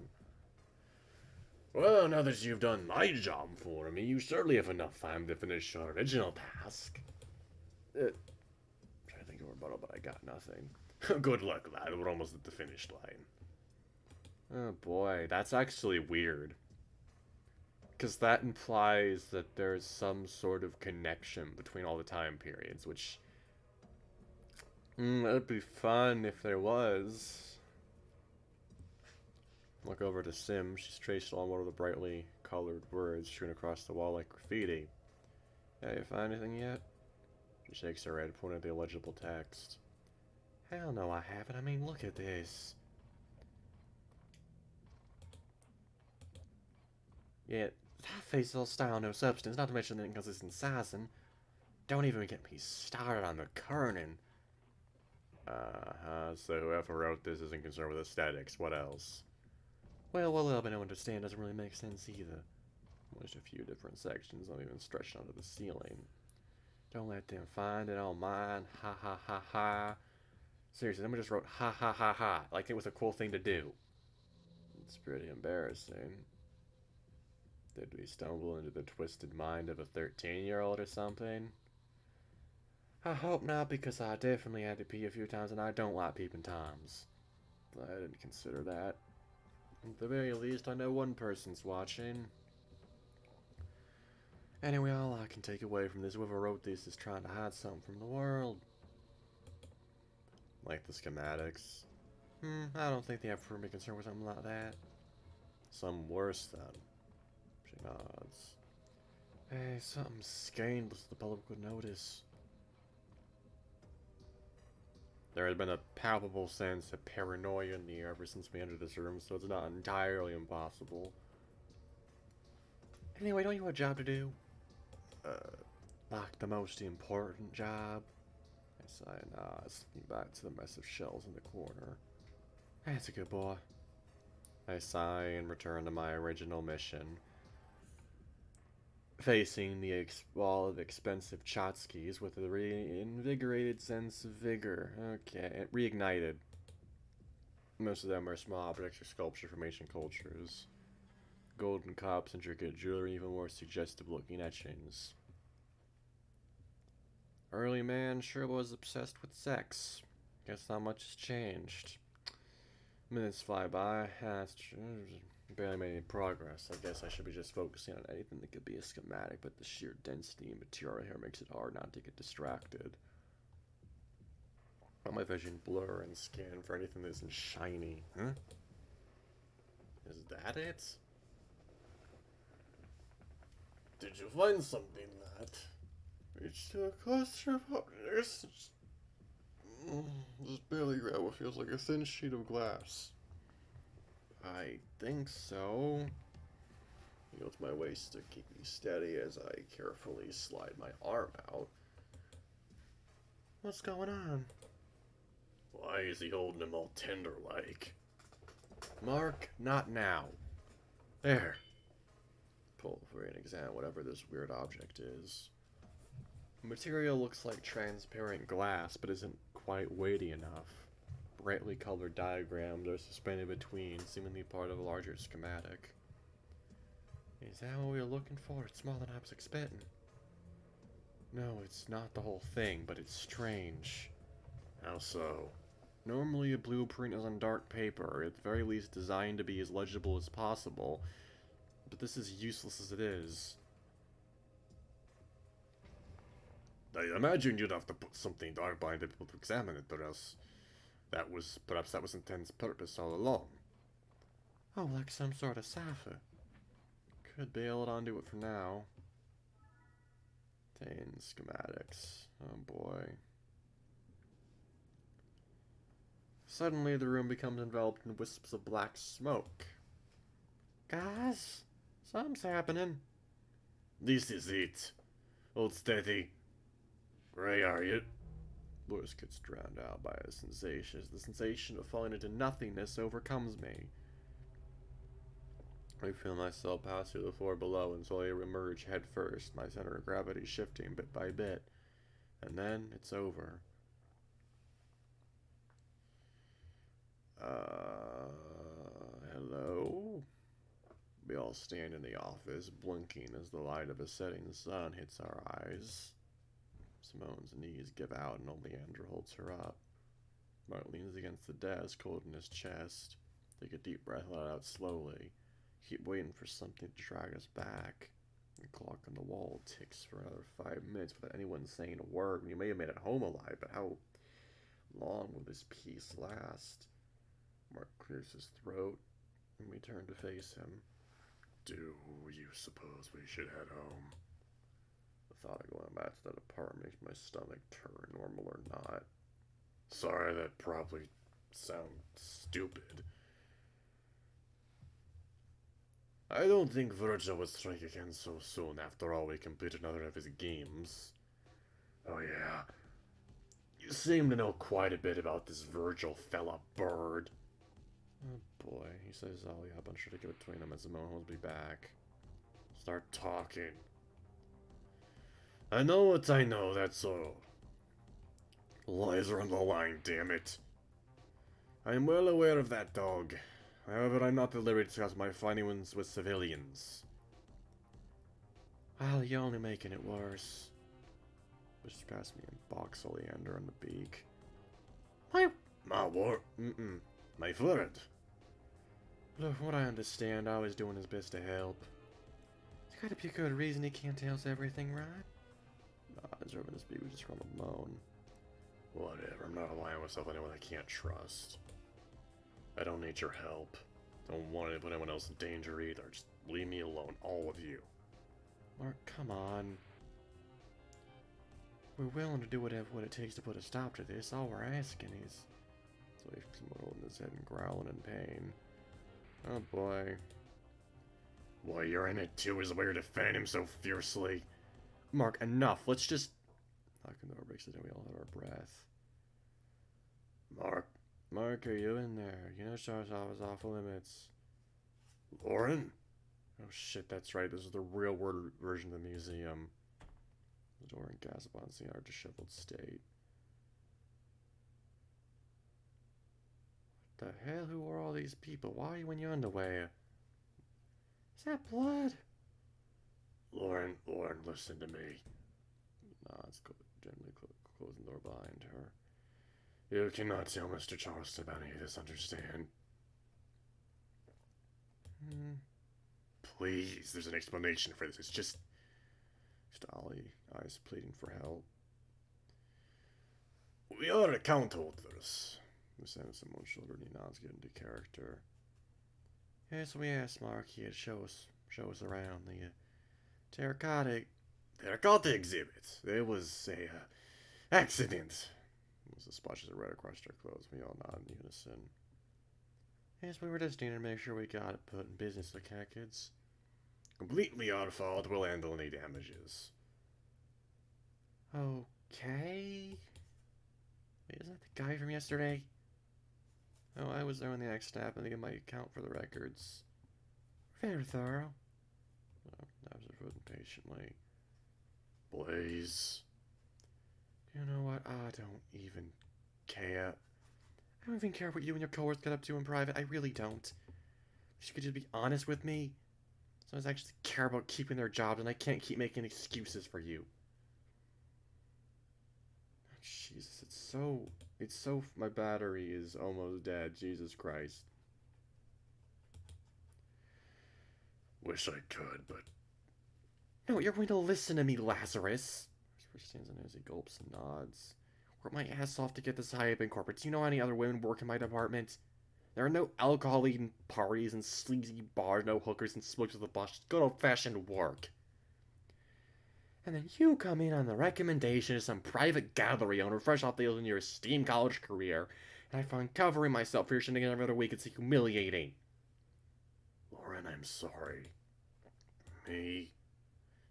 Well, now that you've done my job for me, you surely have enough time to finish your original task. I'm trying to think of a rebuttal, but I got nothing. Good luck, lad. We're almost at the finish line. Oh boy, that's actually weird. Because that implies that there's some sort of connection between all the time periods, which... it'd be fun if there was. Look over to Sim. She's traced along one of the brightly colored words strewn across the wall like graffiti. Yeah, you find anything yet? She shakes her head, pointing at the illegible text. Hell no, I haven't. I mean, look at this. Yeah, that face is all style, no substance, not to mention the inconsistent sizing. Don't even get me started on the kerning. So whoever wrote this isn't concerned with aesthetics. What else? Well, what little bit I understand doesn't really make sense either. Just a few different sections, not even stretched onto the ceiling. Don't let them find it on mine. Ha ha ha ha. Seriously, someone just wrote ha ha ha ha, like it was a cool thing to do. It's pretty embarrassing. Did we stumble into the twisted mind of a 13-year-old or something? I hope not, because I definitely had to pee a few times and I don't like peeping toms. I didn't consider that. At the very least, I know one person's watching. Anyway, all I can take away from this, whoever wrote this is trying to hide something from the world. Like the schematics. I don't think they have to be concerned with something like that. Some worse, then. She nods. Hey, something scandalous the public would notice. There has been a palpable sense of paranoia in the air ever since we entered this room, so it's not entirely impossible. Anyway, don't you have a job to do? Like the most important job? I sigh and nod, looking back to the mess of shells in the corner. That's a good boy. I sigh and return to my original mission. Facing the wall of expensive tchotchkes with a reinvigorated sense of vigor. Okay, reignited. Most of them are small objects or sculpture from ancient cultures. Golden cups, intricate jewelry, even more suggestive looking etchings. Early man sure was obsessed with sex. Guess not much has changed. Minutes fly by. That's true. Barely made any progress. I guess I should be just focusing on anything that could be a schematic, but the sheer density and material here makes it hard not to get distracted. Let my vision blur and scan for anything that isn't shiny. Huh? Is that it? Did you find something, lad? Reach to a cluster of objects. Just barely grab what feels like a thin sheet of glass. I think so. Yields my waist to keep me steady as I carefully slide my arm out. What's going on? Why is he holding him all tender-like? Mark, not now. There. Pull for an examine whatever this weird object is. The material looks like transparent glass, but isn't quite weighty enough. Brightly colored diagrams are suspended between, seemingly part of a larger schematic. Is that what we were looking for? It's smaller than I was expecting. No, it's not the whole thing, but it's strange. How so? Normally a blueprint is on dark paper, at the very least designed to be as legible as possible, but this is useless as it is. I imagine you'd have to put something dark behind it to examine it, or else perhaps that was intended purpose all along. Oh, like some sort of cipher. Could bail it onto it for now. Obtain schematics. Oh boy. Suddenly the room becomes enveloped in wisps of black smoke. Guys, something's happening. This is it. Hold steady. Where are you? Voice gets drowned out by a sensation. The sensation of falling into nothingness overcomes me. I feel myself pass through the floor below and slowly emerge head first, my center of gravity shifting bit by bit. And then it's over. Hello? We all stand in the office, blinking as the light of a setting sun hits our eyes. Simone's knees give out and Oleander holds her up. Mark leans against the desk, holding his chest. Take a deep breath, let it out slowly. Keep waiting for something to drag us back. The clock on the wall ticks for another 5 minutes without anyone saying a word. You may have made it home alive, but how long will this peace last? Mark clears his throat, and we turn to face him. Do you suppose we should head home? The thought of going back to that apartment makes my stomach turn, normal or not. Sorry, that probably sounds stupid. I don't think Virgil would strike again so soon. After all, we completed another of his games. Oh yeah. You seem to know quite a bit about this Virgil fella bird. Oh boy, he says, "Oh yeah, I'm sure to get between them as Simone holds me back." Start talking. I know what I know, that's all. Lies are on the line, damn it. I am well aware of that, dog. However, I'm not at liberty to discuss my findings with civilians. Well, you're only making it worse. Just pass me and box Oleander on the beak. My what? My friend. Look, from what I understand, I was doing his best to help. There's gotta be a good reason he can't tell us everything, right? Nah, deserving to speak with just from a moan. Whatever, I'm not aligning myself with anyone I can't trust. I don't need your help. Don't want to put anyone else in danger either. Just leave me alone, all of you. Mark, come on. We're willing to do whatever it takes to put a stop to this. All we're asking is... So he's holding his head and growling in pain. Oh boy. Why, you're in it too, is the way you're defending him so fiercely. Mark, enough. Let's just... Knocking the door breaks it down. We all have our breath. Mark, are you in there? You know Charles is off limits. Lauren? Oh shit, that's right. This is the real world version of the museum. The door and gasp upon seeing our disheveled state. What the hell? Who are all these people? Why are you in your underwear? Is that blood? Lauren, listen to me. Nods, gently closing the door behind her. You cannot tell Mr. Charleston about any of this, understand? Please, there's an explanation for this. It's just Ollie, eyes pleading for help. We are account holders. Miss Simone shoulder and he nods, getting into character. Yes, we asked Mark here to show us around the terracotta exhibit. There was a accident. The splotches of red across their clothes. We all nod in unison. Yes, we were just needing to make sure we got it put in business, okay, kids? Completely our fault. We'll handle any damages. Okay. Wait, isn't that the guy from yesterday? Oh, I was there when the accident happened to get my account for the records. Very thorough. Oh, nabs her foot impatiently. Blaze. You know what? I don't even care. I don't even care what you and your coworkers get up to in private. I really don't. You could just be honest with me. Sometimes I actually care about keeping their jobs, and I can't keep making excuses for you. Jesus, my battery is almost dead. Jesus Christ. Wish I could, but... No, you're going to listen to me, Lazarus. He stands in as he gulps and nods. Work my ass off to get this high up in corporate. Do you know any other women work in my department? There are no alcohol-eating parties and sleazy bars, no hookers and smokes with the boss. Just good old-fashioned work. And then you come in on the recommendation of some private gallery owner fresh off the heels of your esteemed college career, and I find covering myself for your shenanigans every other week is humiliating. Lauren, I'm sorry. Me?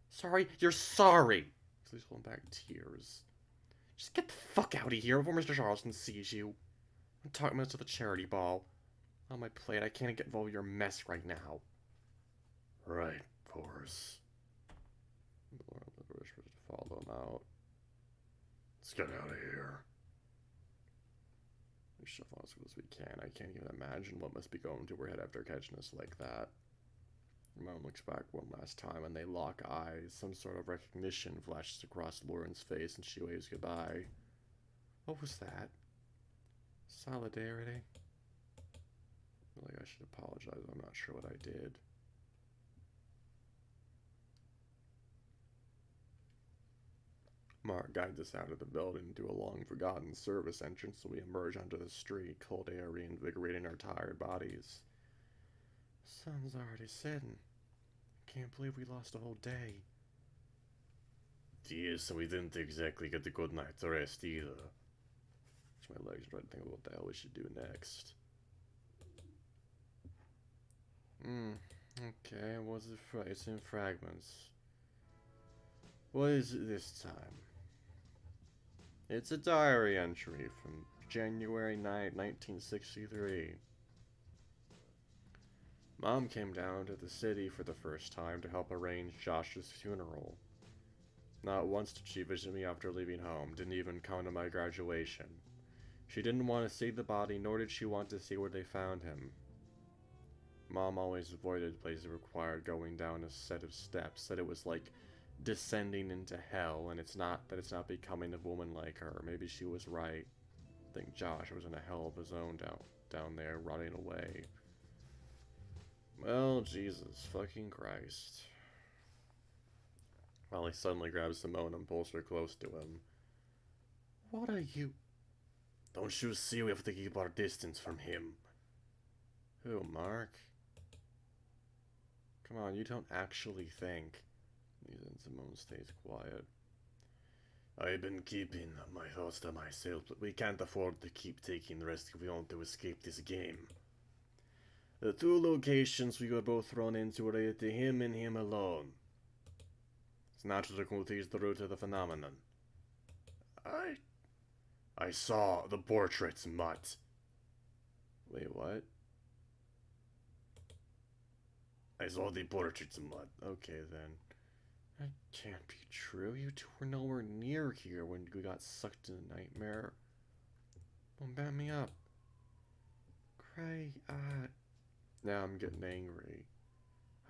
Sorry? You're sorry! He's holding back tears. Just get the fuck out of here before Mr. Charleston sees you. I'm talking about to the charity ball. On my plate, I can't get involved in your mess right now. Right, of course. Follow him out. Let's get out of here. We shuffle as good as we can. I can't even imagine what must be going through her head after catching us like that. Mom looks back one last time and they lock eyes. Some sort of recognition flashes across Lauren's face and she waves goodbye. What was that? Solidarity? I feel like I should apologize. I'm not sure what I did. Mark guides us out of the building to a long-forgotten service entrance, so we emerge onto the street, cold air reinvigorating our tired bodies. Sun's already setting. Can't believe we lost a whole day. Yes, and we didn't exactly get a good night's rest either. My legs trying to think of what the hell we should do next. Okay, what's it? It's in fragments. What is it this time? It's a diary entry from January 9th, 1963. Mom came down to the city for the first time to help arrange Josh's funeral. Not once did she visit me after leaving home, didn't even come to my graduation. She didn't want to see the body, nor did she want to see where they found him. Mom always avoided places that required going down a set of steps, said it was like descending into hell, and it's not becoming a woman like her. Maybe she was right. I think Josh was in a hell of his own down there, running away. Well, Jesus fucking Christ. Well, he suddenly grabs Simone and pulls her close to him. What are you? Don't you see we have to keep our distance from him? Who, Mark? Come on, you don't actually think. Then Simone stays quiet. I've been keeping my thoughts to myself, but we can't afford to keep taking risks if we want to escape this game. The two locations we were both thrown into were related to him and him alone. It's natural to conclude the root of the phenomenon. I saw the portraits, Mutt. Wait, what? I saw the portraits, Mutt. Okay, then. That can't be true. You two were nowhere near here when we got sucked in the nightmare. Don't bat me up. Cray, now I'm getting angry.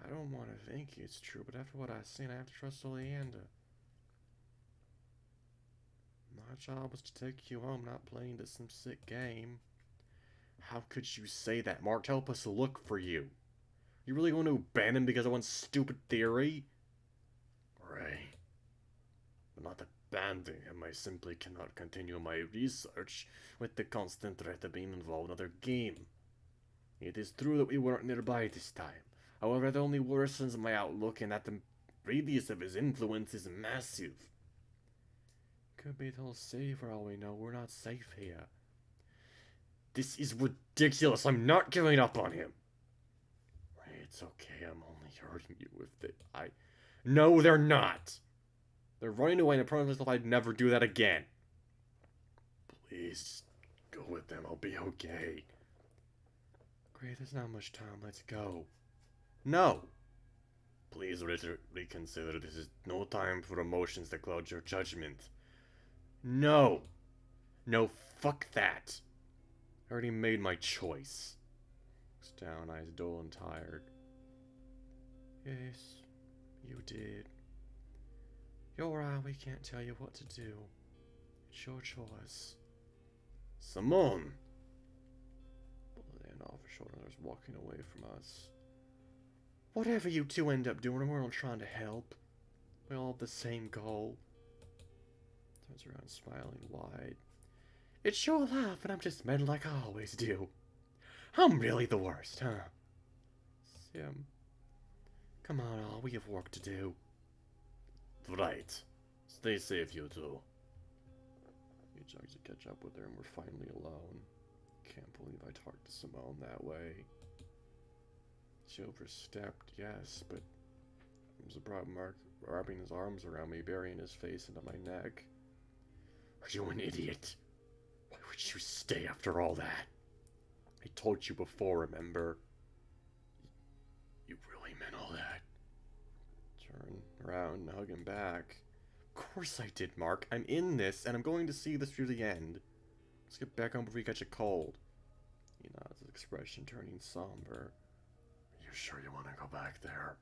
I don't want to think it's true, but after what I've seen, I have to trust Oleander. My job was to take you home, not playing this some sick game. How could you say that? Mark, help us look for you. You really going to abandon because of one stupid theory? Right. But not abandoning him, I simply cannot continue my research with the constant threat of being involved in another game. It is true that we weren't nearby this time. However, it only worsens my outlook and that the radius of his influence is massive. Could be the whole city for all we know. We're not safe here. This is ridiculous. I'm not giving up on him. Right, it's okay. I'm only hurting you with it. No, they're not. They're running away and I promise myself I'd never do that again. Please, go with them. I'll be okay. Great, there's not much time. Let's go. No. Please reconsider. This is no time for emotions that cloud your judgment. No. No, fuck that. I already made my choice. Looks down, eyes dull and tired. Yes, you did. You're right, we can't tell you what to do. It's your choice. Simone! Pulled the hand off her shoulder and was walking away from us. Whatever you two end up doing, we're all trying to help. We all have the same goal. Turns around smiling wide. It's your life and I'm just meddling like I always do. I'm really the worst, huh? Sim. Come on, all. We have work to do. Right. Stay safe, you two. He jogs to catch up with her and we're finally alone. Can't believe I talked to Simone that way. She overstepped, yes, but it was a problem Mark wrapping his arms around me, burying his face into my neck. Are you an idiot? Why would you stay after all that? I told you before, remember? You really meant all that. Turn around and hug him back. Of course I did, Mark. I'm in this, and I'm going to see this through the end. Let's get back home before we catch a cold. He nods, his expression turning somber. Are you sure you want to go back there?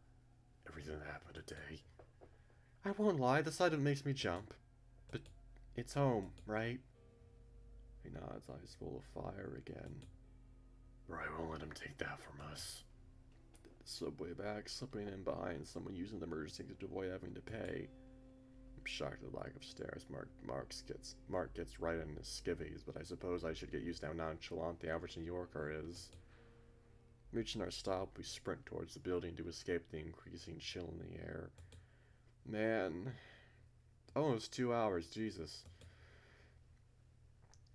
Everything that happened today? I won't lie, the sight of it makes me jump. But it's home, right? He nods, eyes full of fire again. Or I won't let him take that from us. The subway back, slipping in behind someone using the emergency exit to avoid having to pay. I'm shocked at the lack of stairs. Mark gets right in his skivvies, but I suppose I should get used to how nonchalant the average New Yorker is. Reaching our stop, we sprint towards the building to escape the increasing chill in the air. Man. Almost 2 hours, Jesus.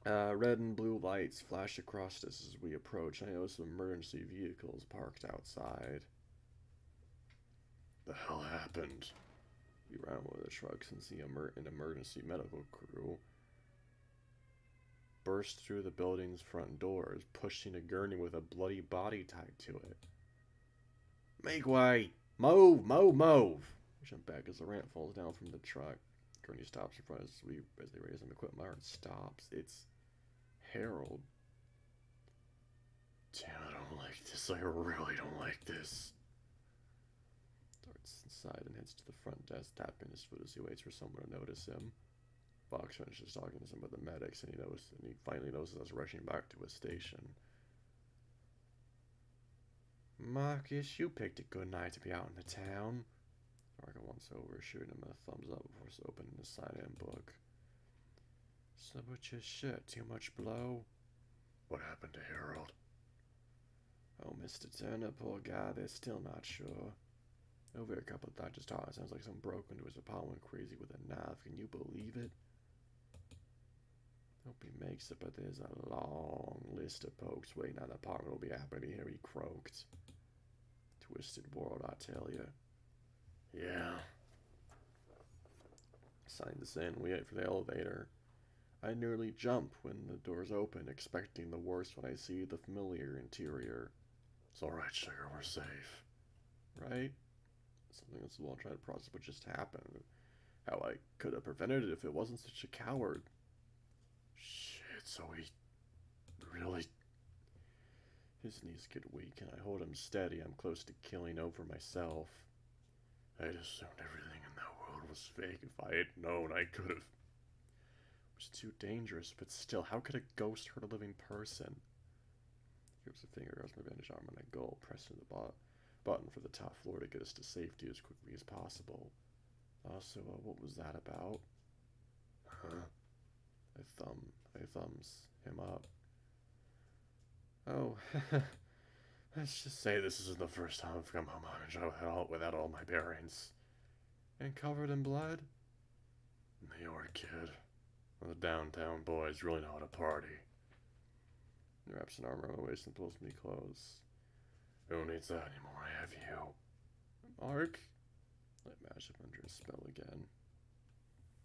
Red and blue lights flash across us as we approach. I notice some emergency vehicles parked outside. The hell happened? We ran over the trucks and see an emergency medical crew burst through the building's front doors, pushing a gurney with a bloody body tied to it. Make way! Move! Move! Move! We jump back as the ramp falls down from the truck. Gurney stops in front of us as they raise him to quit. My heart stops. It's Harold. Damn, I don't like this. I really don't like this. Darts inside and heads to the front desk, tapping his foot as he waits for someone to notice him. Fox finishes talking to some of the medics, and he finally notices us rushing back to his station. Marcus, you picked a good night to be out in the town. Marcus once over, shooting him a thumbs up before opening his sign-in book. So what's your shirt? Too much blow? What happened to Harold? Oh, Mr. Turner, poor guy, they're still not sure. Over a couple of doctors talking, it sounds like someone broke into his apartment crazy with a knife. Can you believe it? Hope he makes it, but there's a long list of folks waiting on the apartment will be happy to hear he croaked. Twisted world, I tell you. Yeah. Sign this in, we wait for the elevator. I nearly jump when the doors open, expecting the worst when I see the familiar interior. It's alright, sugar, we're safe. Right? Something that's well trying to process what just happened. How I could have prevented it if it wasn't such a coward. Shit, so he really... His knees get weak and I hold him steady. I'm close to killing over myself. I'd assumed everything in that world was fake. If I had known, I could have... It was too dangerous, but still, how could a ghost hurt a living person? He gives a finger across my bandaged arm and I go, pressing the button for the top floor to get us to safety as quickly as possible. Also, what was that about? Huh? I thumbs him up. Oh, let's just say this isn't the first time I've come home without all my bearings. And covered in blood? New York kid. The downtown boys really know how to party. He wraps an arm around my waist and pulls me close. Who needs that anymore? I have you. Mark? I mash up under his spell again.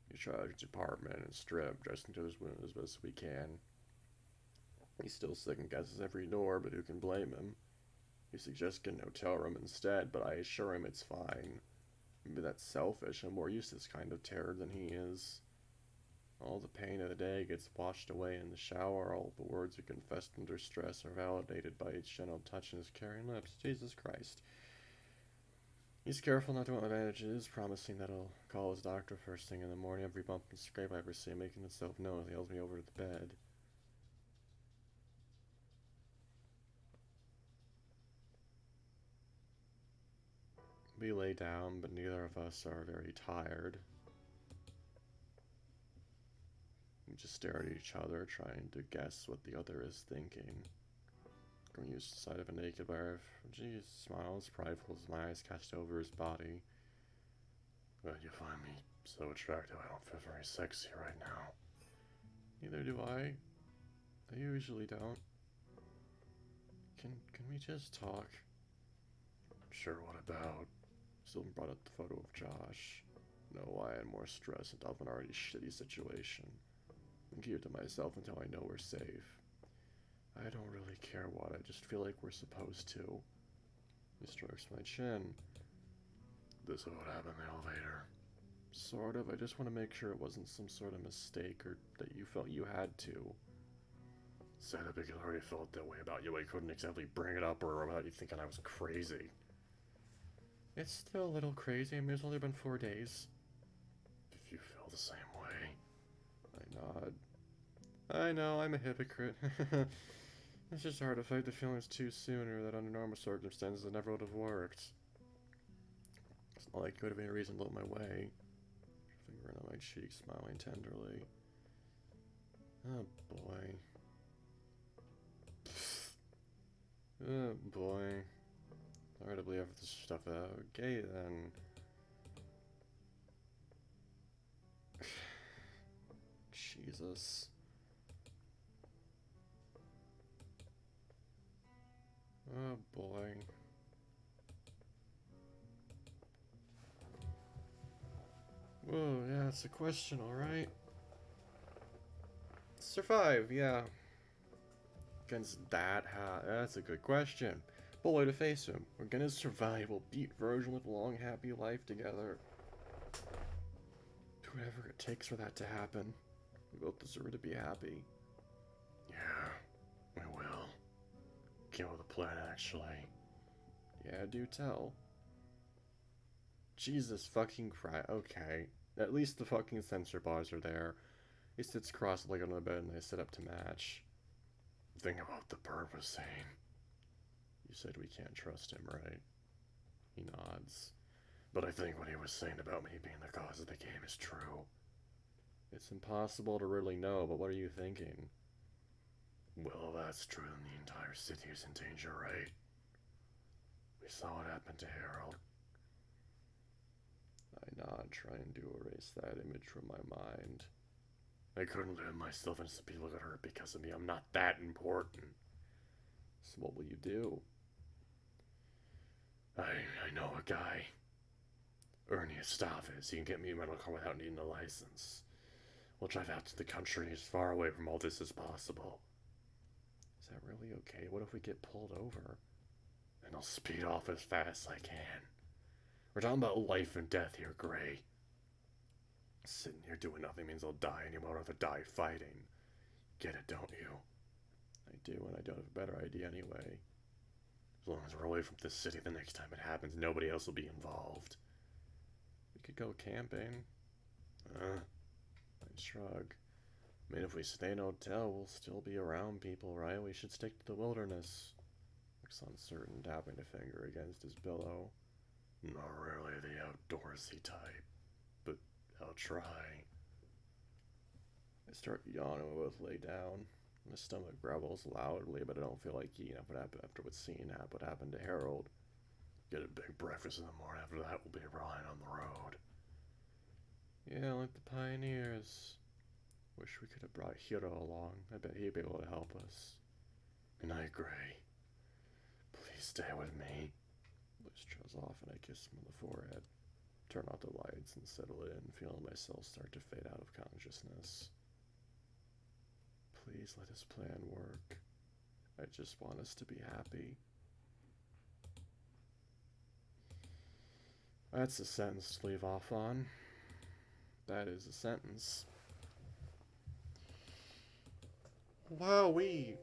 He tries his apartment and strip, dressing to his wound as best we can. He still second guesses every door, but who can blame him? He suggests getting a hotel room instead, but I assure him it's fine. Maybe that's selfish. I'm more used to this kind of terror than he is. All the pain of the day gets washed away in the shower. All the words he confessed under stress are validated by each gentle touch in his caring lips. Jesus Christ. He's careful not to want advantages, promising that he'll call his doctor first thing in the morning. Every bump and scrape I ever see, making itself known, he hails me over to the bed. We lay down, but neither of us are very tired. We just stare at each other, trying to guess what the other is thinking. Green used the sight of a naked wife. Jeez, smiles, prideful as my eyes cast over his body. But you find me so attractive, I don't feel very sexy right now. Neither do I. I usually don't. Can we just talk? Sure, what about? Still brought up the photo of Josh. No, I had more stress and of an already shitty situation. And keep it to myself until I know we're safe. I don't really care what, I just feel like we're supposed to. He strokes my chin. This is what happened in the elevator. Sort of, I just want to make sure it wasn't some sort of mistake or that you felt you had to. Said it because I already felt that way about you. I couldn't exactly bring it up or about you thinking I was crazy. It's still a little crazy. I mean, it's only been 4 days. If you feel the same way. I nod. I know, I'm a hypocrite. It's just hard to fight the feelings too soon, or that under normal circumstances it never would have worked. It's not like it could have been a reason to look my way. Finger on my cheek, smiling tenderly. Oh boy. Oh boy. Hard to believe this stuff out. Okay then. Jesus. Oh boy. Whoa, yeah, it's a question, alright. Survive, yeah. Against that, that's a good question. But way to face him. We're gonna survive. We'll beat Version, live a long, happy life together. Do whatever it takes for that to happen. We both deserve to be happy. Yeah, we will. Came up with a plan, actually. Yeah, do tell. Jesus fucking Christ. Okay. At least the fucking sensor bars are there. He sits cross-legged on the bed and I sit up to match. Think about the bird was saying. You said we can't trust him, right? He nods. But I think what he was saying about me being the cause of the game is true. It's impossible to really know, but what are you thinking? Well, if that's true, then the entire city is in danger, right? We saw what happened to Harold. I nod, trying to erase that image from my mind. I couldn't live myself into some people got hurt because of me. I'm not that important. So what will you do? I know a guy. Ernie Estevez. He can get me a rental car without needing a license. We'll drive out to the country as far away from all this as possible. Is that really okay? What if we get pulled over? And I'll speed off as fast as I can. We're talking about life and death here, Gray. Sitting here doing nothing means I'll die, and you won't have to die fighting. Get it, don't you? I do, and I don't have a better idea anyway. As long as we're away from this city the next time it happens, nobody else will be involved. We could go camping. I shrug. I mean, if we stay in a hotel, we'll still be around people, right? We should stick to the wilderness. Looks uncertain, tapping a finger against his pillow. Not really the outdoorsy type, but I'll try. I start yawning and we both lay down. My stomach growls loudly, but I don't feel like eating up what happened after what happened to Harold. Get a big breakfast in the morning. After that, we'll be relying on the road. Yeah, like the pioneers. Wish we could have brought Hiro along. I bet he'd be able to help us. Good night, Gray. Please stay with me. Liz trails off and I kiss him on the forehead. Turn out the lights and settle in, feeling myself start to fade out of consciousness. Please let his plan work. I just want us to be happy. That's a sentence to leave off on. That is a sentence. Wowee.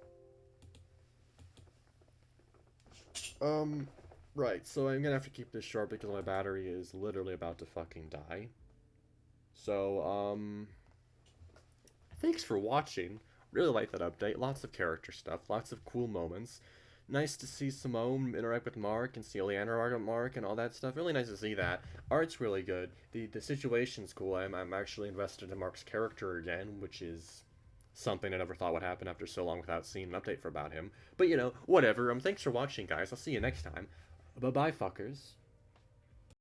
Right, so I'm gonna have to keep this short because my battery is literally about to fucking die. So, thanks for watching. Really like that update. Lots of character stuff, lots of cool moments. Nice to see Simone interact with Mark and see Oleander interact with Mark and all that stuff. Really nice to see that. Art's really good. The situation's cool. I'm actually invested in Mark's character again, which is something I never thought would happen after so long without seeing an update for about him. But you know, whatever. Thanks for watching, guys. I'll see you next time. Bye bye, fuckers.